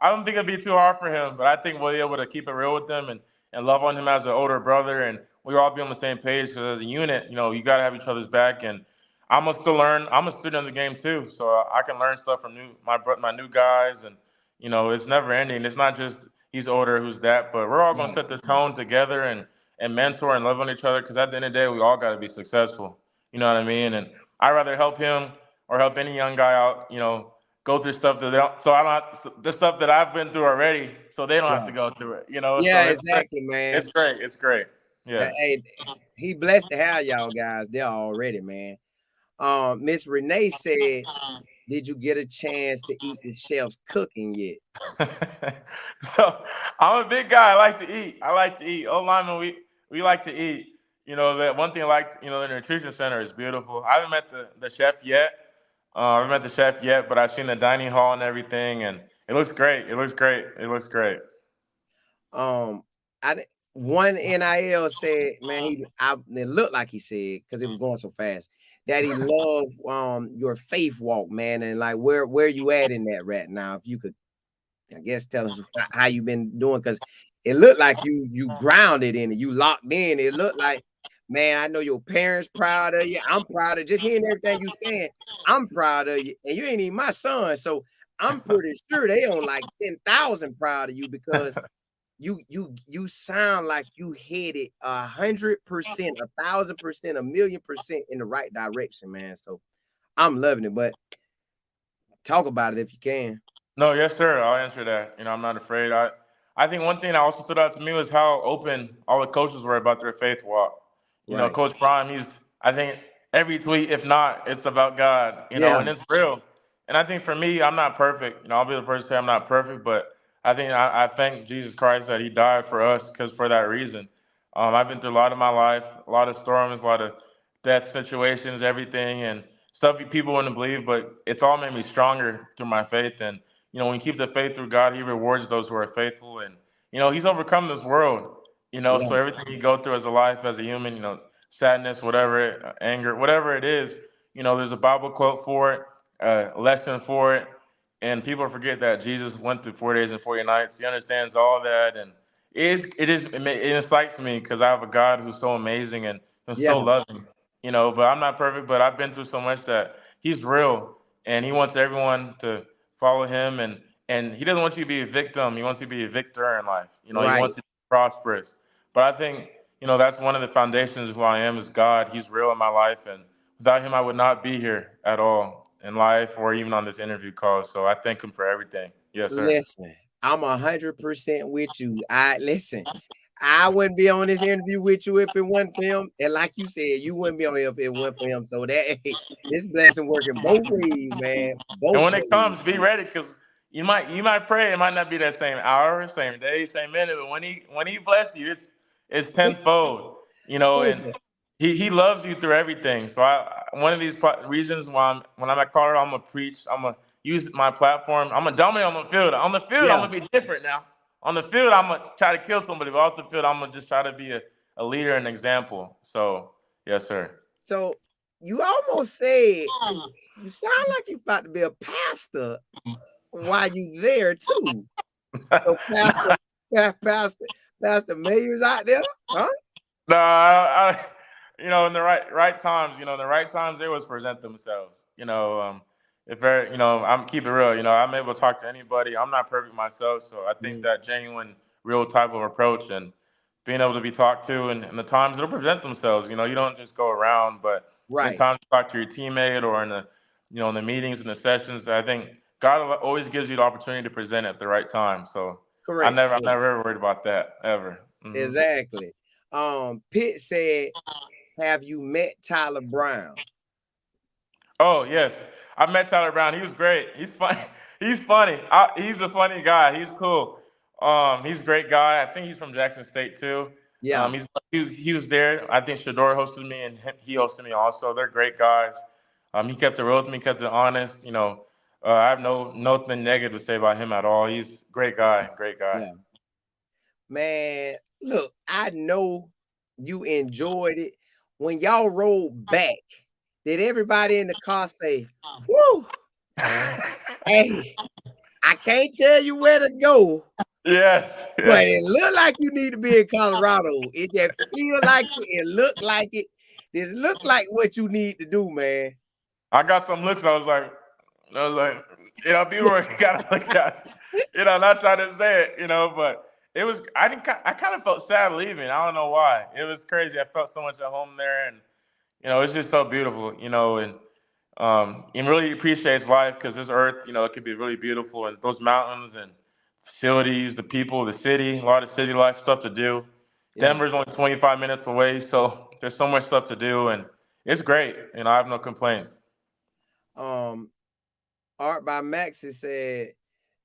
don't think it'd be too hard for him, but I think we'll be able to keep it real with them and love on him as an older brother, and we'll all be on the same page because as a unit, you got to have each other's back and I'm gonna still learn. I'm a student of the game too, so I can learn stuff from my new guys, and it's never ending. It's not just he's older, who's that, but we're all gonna right, set the tone together and mentor and love on each other because at the end of the day, we all got to be successful. You know what I mean? And I rather help him or help any young guy out. Go through stuff that they don't, so I don't have the stuff that I've been through already, so they don't have to right. go through it. So Yeah, it's great. exactly, man. It's great. It's great. Yes. Hey, he blessed to have y'all guys there already, man. Miss Renee said, "Did you get a chance to eat the chef's cooking yet?" So I'm a big guy. I like to eat. I like to eat. Oh, lineman, we like to eat. That one thing I like. The nutrition center is beautiful. I haven't met the chef yet. I haven't met the chef yet, but I've seen the dining hall and everything, and it looks great. It looks great. It looks great. Um, one NIL said, man, it looked like he said because it was going so fast that he loved your faith walk, man, and like where you at in that right now? If you could, I guess, tell us how you been doing because it looked like you grounded in it, you locked in. It looked like, man, I know your parents proud of you. I'm proud of just hearing everything you saying. I'm proud of you, and you ain't even my son, so I'm pretty sure they on like 10,000 proud of you because you sound like you headed 100%, 1,000%, 1,000,000% in the right direction, man. So I'm loving it, but talk about it if you can. No, yes, sir. I'll answer that. I'm not afraid. I think one thing that also stood out to me was how open all the coaches were about their faith walk. Right. Coach Prime, I think every tweet, if not, it's about God, Yeah. and it's real. And I think for me, I'm not perfect. I'll be the first to say I'm not perfect, but I think I thank Jesus Christ that He died for us because for that reason. I've been through a lot of my life, a lot of storms, a lot of death situations, everything, and stuff people wouldn't believe, but it's all made me stronger through my faith. And when you keep the faith through God, He rewards those who are faithful. And, He's overcome this world, Yeah. so everything you go through as a life, as a human, sadness, whatever, anger, whatever it is, there's a Bible quote for it, a lesson for it. and people forget that Jesus went through 4 days and 40 nights. He understands all that, and it excites me because I have a God who's so amazing and who's Yeah, so loving. But I'm not perfect, but I've been through so much that He's real, and He wants everyone to follow Him, and He doesn't want you to be a victim. He wants you to be a victor in life. He right. wants you to be prosperous. But I think that's one of the foundations of who I am is God. He's real in my life, and without Him, I would not be here at all in life or even on this interview call. So I thank Him for everything. Yes, sir. Listen, I'm 100% with you. I wouldn't be on this interview with you if it wasn't for him. And like you said, you wouldn't be on here if it wasn't for him. So that this blessing working both ways, man. And Both when it ways. comes, be ready because you might pray. It might not be that same hour, same day, same minute, but when he bless you, it's tenfold. And Listen, he loves you through everything. So one of these reasons why when I'm at Colorado, I'm gonna preach. I'm gonna use my platform. I'm gonna dominate on the field. On the field, I'm yeah. gonna be different now. On the field, I'm gonna try to kill somebody, but off the field, I'm gonna just try to be a leader and example. So yes, sir. So you almost said you sound like you about to be a pastor while you there too. So Pastor Mayer's out there, huh? No, in the right times, the right times they always present themselves. If very, I'm keep it real. I'm able to talk to anybody. I'm not perfect myself, so I think Mm, that genuine, real type of approach and being able to be talked to, and the times it'll present themselves. You don't just go around, but in right. times to talk to your teammate or in the meetings and the sessions, I think God always gives you the opportunity to present at the right time. So Correct. I'm never ever worried about that ever. Exactly. Pitt said, have you met Tyler Brown? Oh yes, I met Tyler Brown. He was great. He's funny. He's funny. He's a funny guy. He's cool. He's a great guy. I think he's from Jackson State too. Yeah, He was there. I think Shador hosted me, and he hosted me also. They're great guys. He kept it real with me, kept it honest. I have nothing negative to say about him at all. He's a great guy. Great guy. yeah. Man, look, I know you enjoyed it. When y'all rolled back, did everybody in the car say, whoo, hey, I can't tell you where to go, Yes. but Yes. it look like you need to be in Colorado. It just feel like it. It look like it. This look like what you need to do, man. I got some looks. I was like, people were gotta look at, not trying to say it, but it was. I kind of felt sad leaving. I don't know why. It was crazy. I felt so much at home there, and it's just so beautiful, and really appreciates life because this earth, it could be really beautiful, and those mountains and facilities, the people, the city, a lot of city life stuff to do. Yeah. Denver's only 25 minutes away, so there's so much stuff to do, and it's great. I have no complaints. Um, Art by Maxie said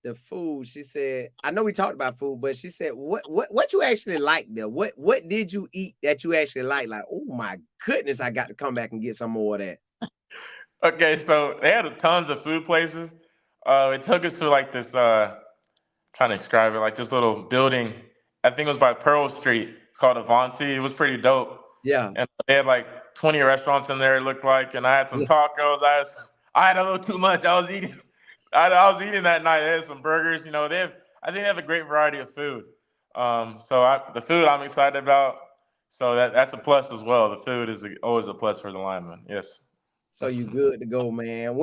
the food. She said, I know we talked about food, but she said, what you actually like there? What did you eat that you actually like? Like, oh my goodness, I got to come back and get some more of that. Okay, so they had tons of food places. It took us to like this. Trying to describe it, like this little building. I think it was by Pearl Street called Avanti. It was pretty dope, Yeah. and they had like 20 restaurants in there. It looked like, and I had some tacos. I had a little too much. I was eating. I was eating that night. They had some burgers. I think they have a great variety of food. So the food I'm excited about. So that's a plus as well. The food is always a plus for the lineman. Yes. So you good to go, man.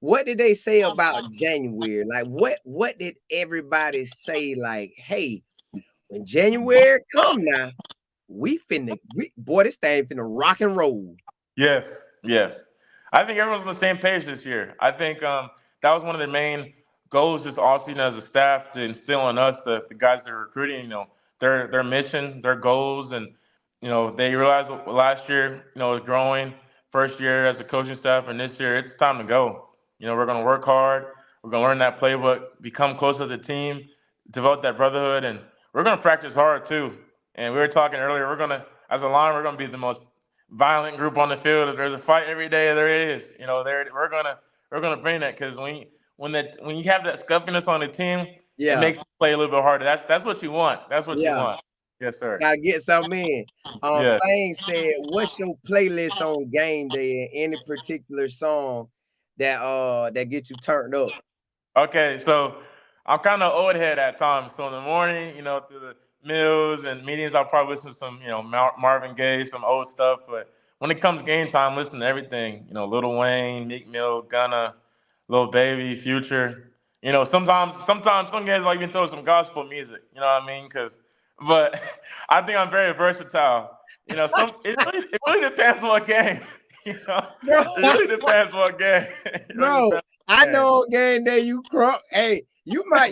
What did they say about January? Like what did everybody say? Like, hey, when January come now, boy, this thing finna rock and roll. Yes, yes. I think everyone's on the same page this year. I think that was one of the main goals this offseason as a staff to instill in us, the guys that are recruiting, their mission, their goals, and they realized last year, was growing. First year as a coaching staff, and this year it's time to go. We're going to work hard. We're going to learn that playbook, become close as a team, develop that brotherhood, and we're going to practice hard too. And we were talking earlier. As a line, we're going to be the most violent group on the field. If there's a fight every day, there is. We're gonna bring that because when you have that scuffiness on the team, it Yeah, makes you play a little bit harder. That's what you want. That's what you yeah. want. Yes, sir. Gotta get something in. Yes. Fang said, what's your playlist on game day and any particular song that get you turned up? Okay, so I'm kind of old head at times. So in the morning, through the meals and meetings, I'll probably listen to some, Marvin Gaye, some old stuff. But when it comes game time, listen to everything. Lil Wayne, Meek Mill, Gunna, Lil Baby, Future. Sometimes some guys like even throw some gospel music. You know what I mean? But I think I'm very versatile. It really depends what game. Bro, It really depends what game. It really bro, depends I what game. know game day you crunk. Hey, you might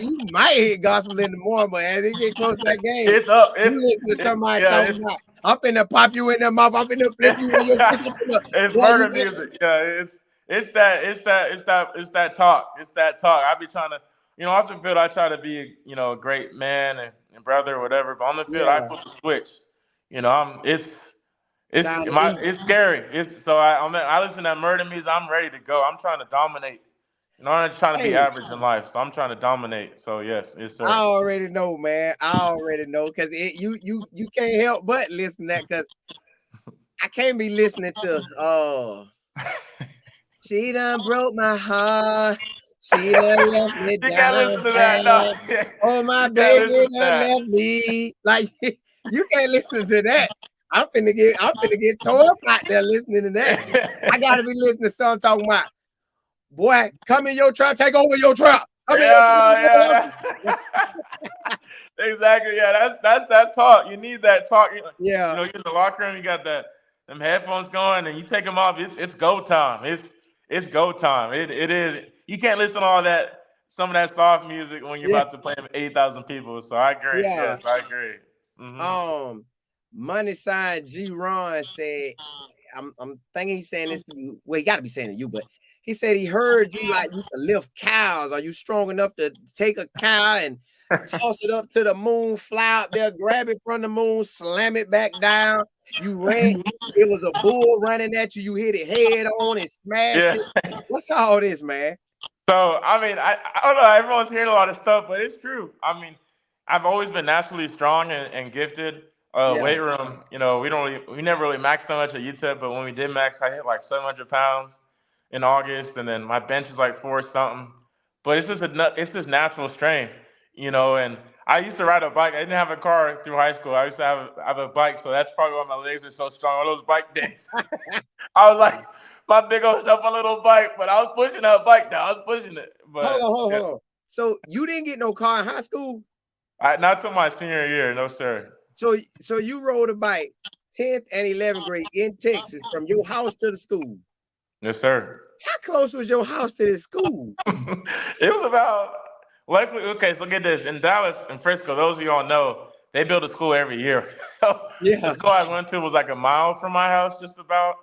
hit gospel in the morning, but as it get close to that game, It's up. you listen to somebody Yeah. talking about, I'm finna pop you in the mouth, I'm finna flip you in your face. It's Boy, you murder music. Yeah, it's that talk. It's that talk. I be trying to, off the field I try to be, a great man and brother or whatever. But on the field I yeah, flip the switch. I'm time to eat. it's scary. I listen to that murder music. I'm ready to go. I'm trying to dominate. I'm not trying to be Hey, average in life, so I'm trying to dominate. So yes, I sir. already know, man. I already know because you can't help but listen to that because I can't be listening to she done broke my heart. She done left me You can't down listen to that. No, bad. Oh, my you can't baby listen to done that. left me. Like you can't listen to that. I'm finna get tore up out there listening to that. I gotta be listening to something talking about, boy, come in your trap, take over your trap. Come in Yeah, yeah. Exactly. Yeah, that's that talk. You need that talk. yeah, You're in the locker room. You got them headphones going, and you take them off. It's go time. It's go time. It is. You can't listen to all that some of that soft music when you're yeah, about to play 8,000 people. So I agree. yeah. Yes, I agree. Hmm. Um, Money sign G Ron said, I'm thinking he's saying this to you. Well, he got to be saying to you, but he said he heard you like you can lift cows. Are you strong enough to take a cow and toss it up to the moon, fly out there, grab it from the moon, slam it back down? You ran, it was a bull running at you, you hit it head on and smashed Yeah. it. What's all this, man? So I mean, I don't know. Everyone's hearing a lot of stuff, but it's true. I mean, I've always been naturally strong and gifted. Yeah, Weight room, we never really maxed so much at UTEP, but when we did max, I hit like 700 pounds in August, and then my bench is like four something. But it's just natural strength, And I used to ride a bike. I didn't have a car through high school. I used to have a bike, so that's probably why my legs are so strong. All those bike days. I was like my big old self on a little bike, but I was pushing that bike down. I was pushing it, hold on, but hold on, yeah, hold on. So you didn't get no car in high school? not till my senior year, no sir. So you rode a bike 10th and 11th grade in Texas from your house to the school. Yes, sir. How close was your house to the school? It was about likely. Okay, so get this: in Dallas and Frisco, those of y'all know they build a school every year. So the Yeah. school I went to was like a mile from my house, just about.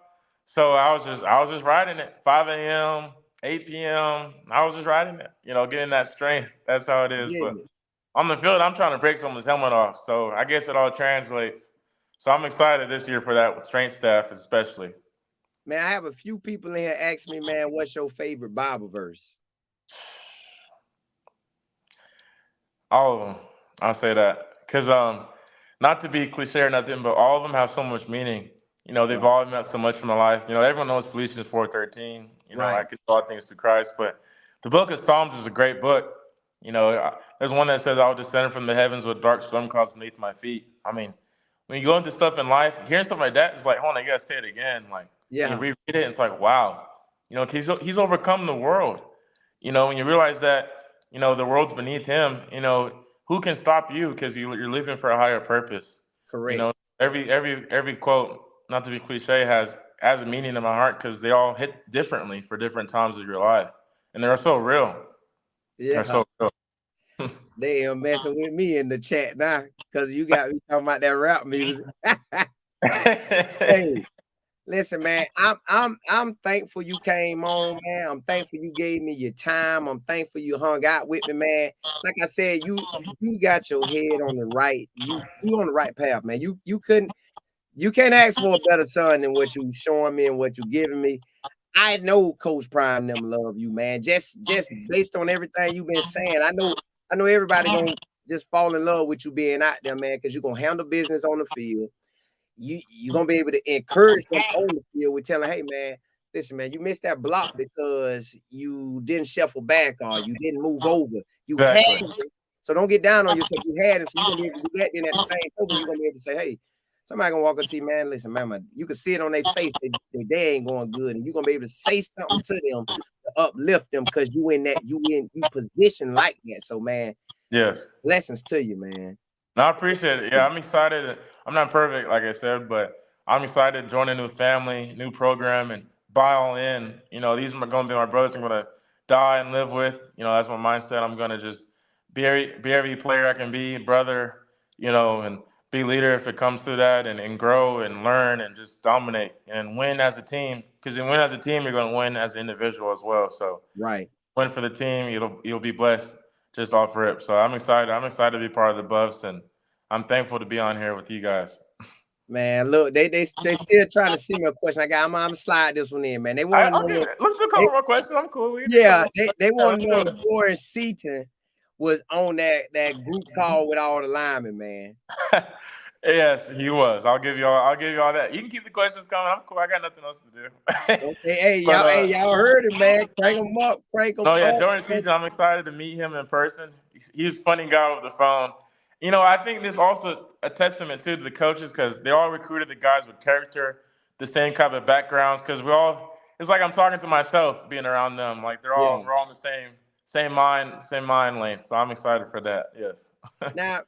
So I was just riding it 5 a.m., 8 p.m. I was just riding it, getting that strength. That's how it is. But Getting it. on the field, I'm trying to break someone's helmet off. So I guess it all translates. So I'm excited this year for that with strength staff, especially. Man, I have a few people in here ask me, man, what's your favorite Bible verse? All of them. I'll say that because not to be cliche or nothing, but all of them have so much meaning. They've Right. all meant so much in my life. Everyone knows Philippians 4:13. I Right. can do all things through Christ, but the book of Psalms is a great book. There's one that says, "I will descend from the heavens with dark storm clouds beneath my feet." I mean, when you go into stuff in life, hearing stuff like that, it's like, hold on, you gotta say it again. Like when you Yeah. reread it, it's like, wow, he's overcome the world. When you realize that, the world's beneath him, who can stop you because you're living for a higher purpose. You Correct. know, every quote, not to be cliche, has a meaning in my heart because they all hit differently for different times of your life, and they're so real. They're Yeah. so real. They are messing with me in the chat now because you got me talking about that rap music. Hey, listen, man, I'm thankful you came on, man. I'm thankful you gave me your time. I'm thankful you hung out with me, man. Like I said, you got your head on the right. You on the right path, man. You can't ask for a better son than what you showing me and what you giving me. I know Coach Prime them love you, man. Just based on everything you've been saying. I know everybody gonna just fall in love with you being out there, man, because you're gonna handle business on the field. You're gonna be able to encourage them on the field with telling, hey man, Listen, man, you missed that block because you didn't shuffle back or you didn't move over. You had Exactly. it. So don't get down on yourself. You had it, so you're gonna be able to do that. Then at the same token, you're gonna be able to say, hey, somebody gonna walk up to you, man. Listen, man, you can see it on their face that their day ain't going good, and you're gonna be able to say something to them to uplift them because you position like that. So, man, Yes. blessings to you, man. No, I appreciate it. Yeah, I'm excited. I'm not perfect, like I said, but I'm excited to join a new family, new program, and buy all in. These are going to be my brothers I'm going to die and live with. That's my mindset. I'm going to just be every player I can be, brother, and be leader if it comes to that, and grow and learn and just dominate and win as a team. Because you win as a team, you're going to win as an individual as well. So Right. win for the team, you'll be blessed just off rip. So I'm excited. I'm excited to be part of the Buffs, and I'm thankful to be on here with you guys. Man, look, they still trying to see me a question. I'm gonna slide this one in, man. They want to Okay, know. let's do a couple They, more questions. I'm cool. We can do a yeah, couple. they Yeah, want let's to do know it. if Warren Seaton was on that group call with all the linemen, man. Yes, he was. I'll give you all that. You can keep the questions coming. I'm cool. I got nothing else to do. Okay, hey but y'all, heard it, man. Crank them up, crank them No, yeah, up. Jordan Season, I'm excited to meet him in person. He's a funny guy over the phone. I think this also a testament too to the coaches because they all recruited the guys with character, the same type of backgrounds. Because it's like I'm talking to myself being around them. Like Yeah. we're all in the same mind length. So I'm excited for that. Yes. Now,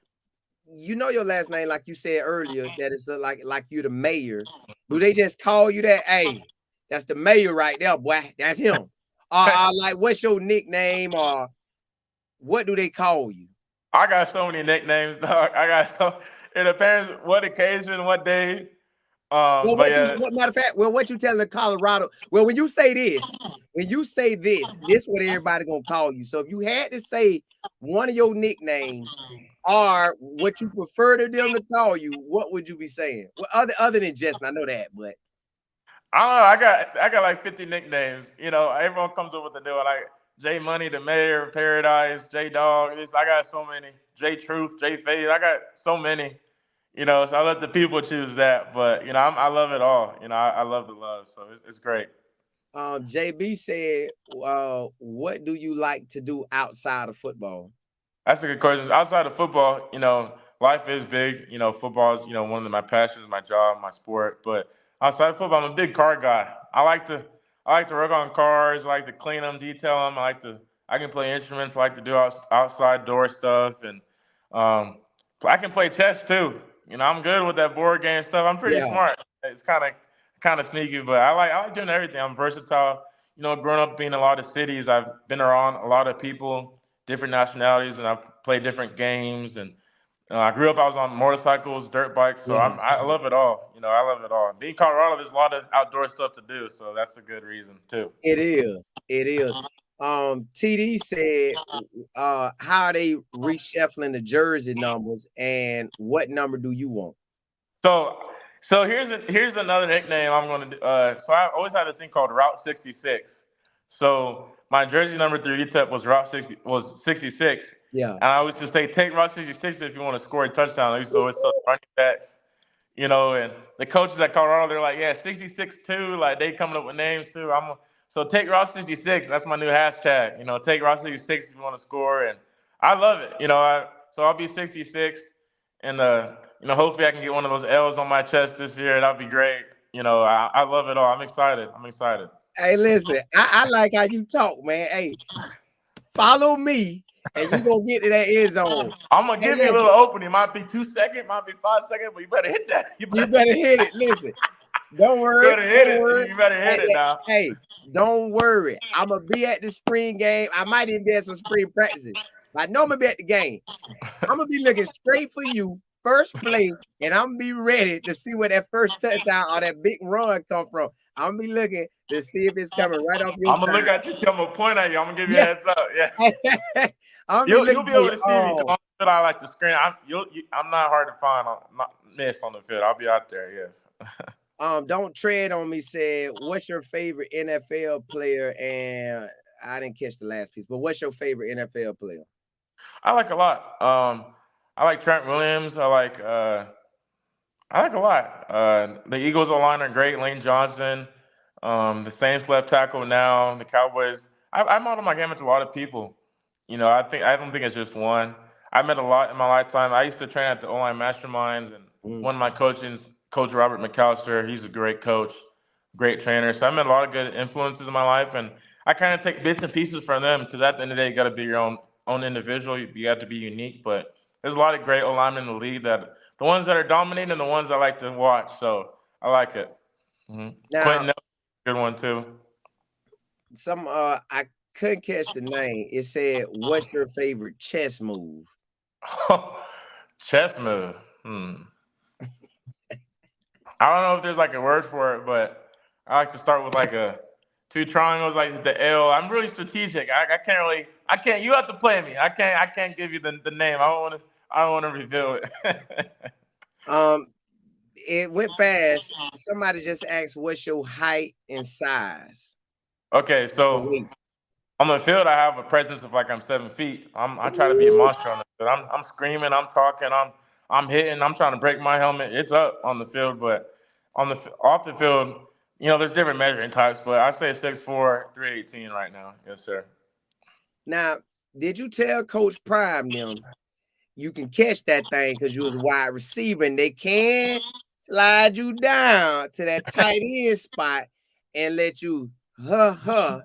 you know your last name, like you said earlier, that is like you the mayor. Do they just call you that? Hey, that's the mayor right there, boy. That's him. Like, what's your nickname or what do they call you? I got so many nicknames, dog. It depends what occasion, what day. Well, But yeah, what matter of fact, well, what you tell the Colorado? Well, when you say this what everybody gonna call you. So if you had to say one of your nicknames or what you prefer to them to call you, what would you be saying? Well, other than Justin, I know that, but I don't know. I got like 50 nicknames. Everyone comes up with a new one. Like J Money, the Mayor of Paradise, J Dog. I got so many. J Truth, J Fade. I got so many. So I let the people choose that. But I love it all. I love the love. So it's great. JB said, what do you like to do outside of football? That's a good question. Outside of football, life is big. Football is, one of my passions, my job, my sport. But outside of football, I'm a big car guy. I like to work on cars. I like to clean them, detail them. I can play instruments. I like to do outside door stuff, and um, I can play chess too. I'm good with that board game stuff. I'm pretty Yeah. smart. It's kind of sneaky, but I like doing everything. I'm versatile. Growing up being in a lot of cities, I've been around a lot of people, different nationalities, and I've played different games. And I grew up, I was on motorcycles, dirt bikes, so Yeah. I love it all. I love it all. Being Colorado, there's a lot of outdoor stuff to do, so that's a good reason too. It is. It is. TD said, how are they reshuffling the jersey numbers and what number do you want? So, here's another nickname I'm going to do. So I always had this thing called Route 66. So my jersey number through UTEP was 66, Yeah. and I always just say take Route 66 if you want to score a touchdown. I used to always tell the running backs, and the coaches at Colorado, they're like, yeah, 66 too. Like they coming up with names too. So take Route 66. That's my new hashtag. Take Route 66 if you want to score, and I love it. So I'll be 66, and hopefully I can get one of those L's on my chest this year. That'd be great. I love it all. I'm excited. I'm excited. Hey, listen, I like how you talk, man. Hey, follow me and you gonna get to that end zone. I'm gonna Hey, give you a listen, little opening. Might be 2 seconds, might be 5 seconds, but you better hit that. You you better, better hit it. Listen, don't you worry, better hit don't it. worry. You better hit Hey, it now. hey, don't worry. I'm gonna be at the spring game. I might even be at some spring practices. But I know I'm gonna be at the game. I'm gonna be looking straight for you, first play, and I'm gonna be ready to see where that first touchdown or that big run come from. I'm gonna be looking to see if it's coming right off your I'm gonna side. look at you. I'm gonna point at you. I'm gonna give you a Yeah, heads up. Yeah, I'm gonna be you'll looking be for able you. to see me because I'm good. I like to screen. I'm not hard to find. Not miss on the field. I'll be out there. Yes. Don't tread on me said, what's your favorite NFL player? And I didn't catch the last piece, but what's your favorite NFL player? I like a lot. I like Trent Williams. I like a lot. The Eagles O line are great. Lane Johnson. The Saints left tackle now. The Cowboys. I model my game with a lot of people. I don't think it's just one. I met a lot in my lifetime. I used to train at the online masterminds, and Mm. one of my coaches, Coach Robert McAllister, he's a great coach, great trainer. So I met a lot of good influences in my life, and I kind of take bits and pieces from them because at the end of the day, you got to be your own individual. You have to be unique. But there's a lot of great alignment in the league that the ones that are dominating and the ones I like to watch. So I like it. Now, Quentin, good one too. I couldn't catch the name. It said, "What's your favorite chess move?" Chess move. I don't know if there's like a word for it, but I like to start with like a two triangles, like the L. I'm really strategic. I can't really. I can't. You have to play me. I can't give you the name. I don't want to. I don't want to reveal it. Um, it went fast. Somebody just asked, "What's your height and size?" Okay, Or so weight. on the field, I have a presence of like I'm 7 feet. I try to be a monster on the field. I'm screaming, I'm talking, I'm hitting, I'm trying to break my helmet. It's up on the field, but off the field, there's different measuring types, but I say 6'4", 318 right now. Yes, sir. Now, did you tell Coach Prime them you can catch that thing because you was a wide receiver and they can slide you down to that tight end spot and let you and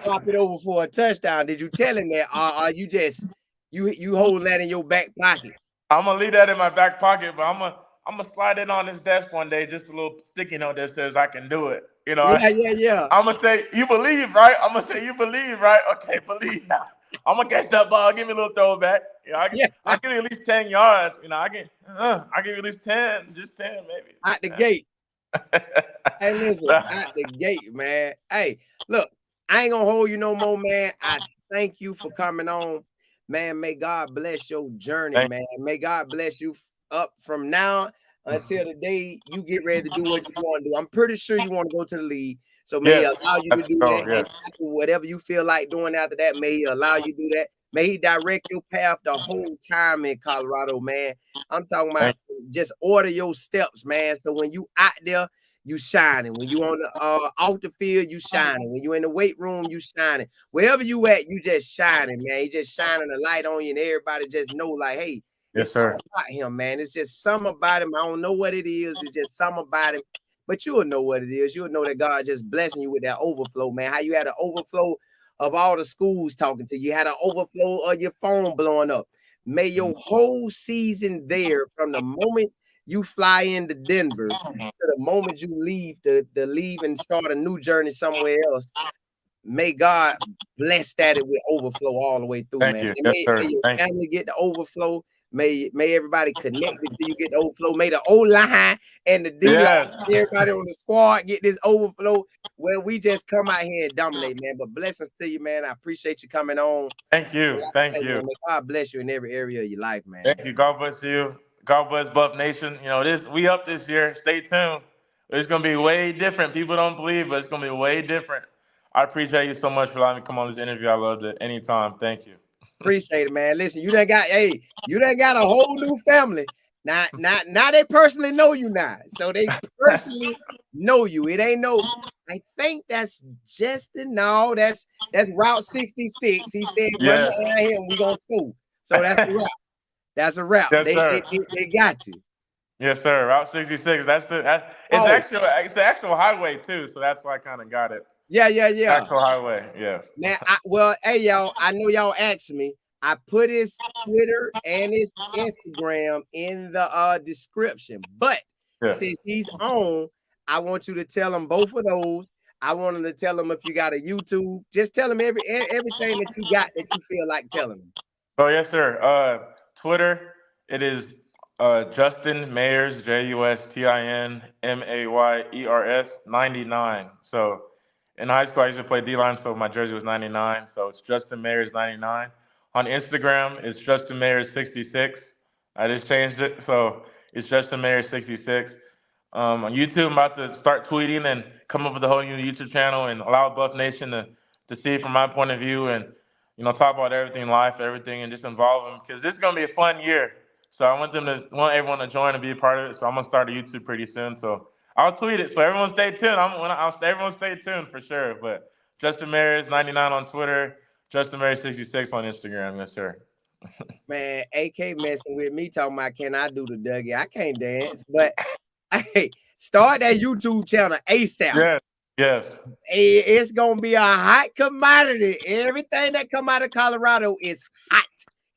drop it over for a touchdown? Did you tell him that? Or are you just you hold that in your back pocket? I'm gonna leave that in my back pocket, but I'm gonna slide it on his desk one day, just a little sticky note that says I can do it. Yeah. I'm gonna say you believe, right? I'm gonna say you believe, right? Okay, believe now. I'm gonna catch that ball. Give me a little throwback. Yeah. I give you at least 10 yards. I give you at least 10, just 10 maybe. Out the gate. Hey, listen, out the gate, man. Hey, look, I ain't gonna hold you no more, man. I thank you for coming on, man. May God bless your journey, Thank man. May God bless you up from now until the day you get ready to do what you want to do. I'm pretty sure you want to go to the league, so may He Yes, allow you to let's do go. that. And Yes, after whatever you feel like doing after that, may He allow you to do that. May He direct your path the whole time in Colorado, man. I'm talking about thank just order your steps, man. So when you out there, you shining. When you on the off the field, you shining. When you in the weight room, you shining. Wherever you at, you just shining, man. You just shining a light on you, and everybody just know, like, hey, you. it's Yes, something sir. about him, man. It's just something about him. I don't know what it is. It's just something about him. But you'll know what it is. You'll know that God just blessing you with that overflow, man. How you had an overflow of all the schools talking to you. You had an overflow of your phone blowing up. May your whole season there, from the moment you fly into Denver to the moment you leave the leave and start a new journey somewhere else, may God bless that it will overflow all the way through, Thank man. you. And Yes, may sir. your Thank you. family get the overflow. May everybody connected to you get the overflow. May the O line and the D line, Yes. everybody on the squad get this overflow where we just come out here and dominate, man. But blessings to you, man. I appreciate you coming on. Thank And you. like I say, Thank you. man, may God bless you in every area of your life, man. Thank you. God bless you. God bless Buff Nation. We up this year. Stay tuned. It's gonna be way different. People don't believe, but it's gonna be way different. I appreciate you so much for letting me come on this interview. I loved it. Anytime. Thank you. Appreciate it, man. Listen, you done got a whole new family. Now they personally know you now. So they personally know you. It ain't no, I think that's Justin. No, that's Route 66. He said, run Yes. behind him, we gonna school. So that's the route. That's a route. Yes, They sir. they, they, they got you. Yes, sir. Route 66. Oh, It's the actual highway too, so that's why I kind of got it. yeah. Actual highway. Yes. Man, well, hey y'all, I know y'all asked me. I put his Twitter and his Instagram in the description, but Yes. since he's on, I want you to tell him both of those. I want him to tell him if you got a YouTube, just tell him everything that you got that you feel like telling him. So yes, sir. Twitter. It is Justin Mayers, JustinMayers 99. So in high school, I used to play D line, so my jersey was 99. So it's Justin Mayers 99. On Instagram, it's Justin Mayers 66. I just changed it, so it's Justin Mayers 66. On YouTube, I'm about to start tweeting and come up with a whole new YouTube channel and allow Buff Nation to see it from my point of view and talk about everything, life, everything, and just involve them because this is gonna be a fun year. So I want everyone to join and be a part of it. So I'm gonna start a YouTube pretty soon. So I'll tweet it. So everyone stay tuned. Everyone stay tuned for sure. But Justin Maris 99 on Twitter, Justin Maris 66 on Instagram. Yes, sir. Man, AK messing with me talking about can I do the Dougie? I can't dance, but hey, start that YouTube channel ASAP. Yes, yes. It's gonna be a hot commodity. Everything that come out of Colorado is hot.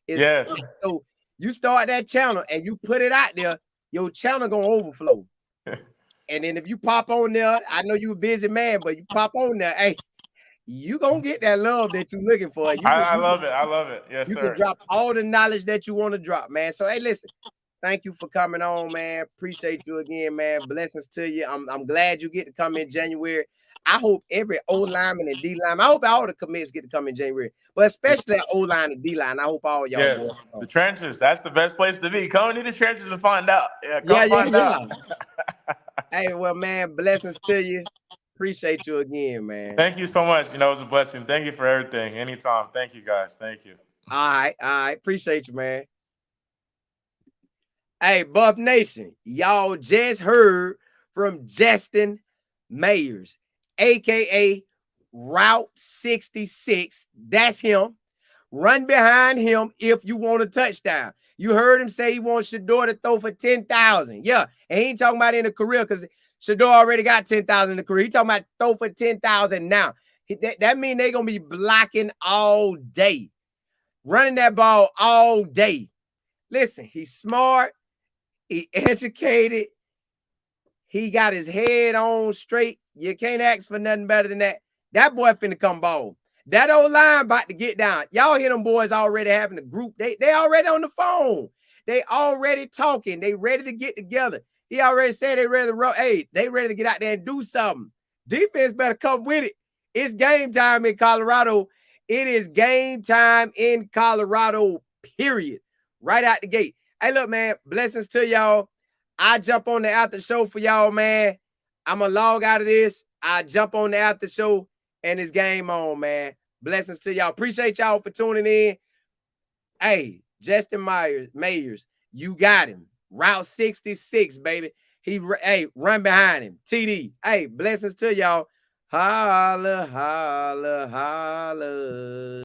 Yes. Hot. So you start that channel and you put it out there, your channel gonna overflow. And then if you pop on there, I know you a busy man, but you pop on there, hey, you gonna get that love that you're looking for. I love it. I love it. Yes, you sir. can drop all the knowledge that you want to drop, man. So hey, listen, thank you for coming on, man. Appreciate you again, man. Blessings to you. I'm glad you get to come in January. I hope every O lineman and D lineman, I hope all the commits get to come in January, but especially that O line and D line. I hope all y'all. Yes, the trenches. That's the best place to be. Come into the trenches and find out. Yeah, find out. Hey, well, man, blessings to you. Appreciate you again, man. Thank you so much. It was a blessing. Thank you for everything. Anytime. Thank you, guys. Thank you. All right. Appreciate you, man. Hey, Buff Nation, y'all just heard from Justin Mayers, a.k.a. Route 66. That's him. Run behind him if you want a touchdown. You heard him say he wants Shador to throw for 10,000. Yeah, and he ain't talking about in the career because Shador already got 10,000 in the career. He talking about throw for 10,000 now. That means they're going to be blocking all day, running that ball all day. Listen, he's smart. He educated. He got his head on straight. You can't ask for nothing better than that. That boy finna come ball. That old line about to get down. Y'all hear them boys already having a group. They already on the phone. They already talking. They ready to get together. He already said they ready to run. Hey, they ready to get out there and do something. Defense better come with it. It's game time in Colorado. It is game time in Colorado, period. Right out the gate. Hey, look, man, blessings to y'all. I jump on the after show for y'all, man. I'm going to log out of this. I jump on the after show, and it's game on, man. Blessings to y'all. Appreciate y'all for tuning in. Hey, Justin Mayers, you got him. Route 66, baby. Hey, run behind him. TD. Hey, blessings to y'all. Holla, holla, holla.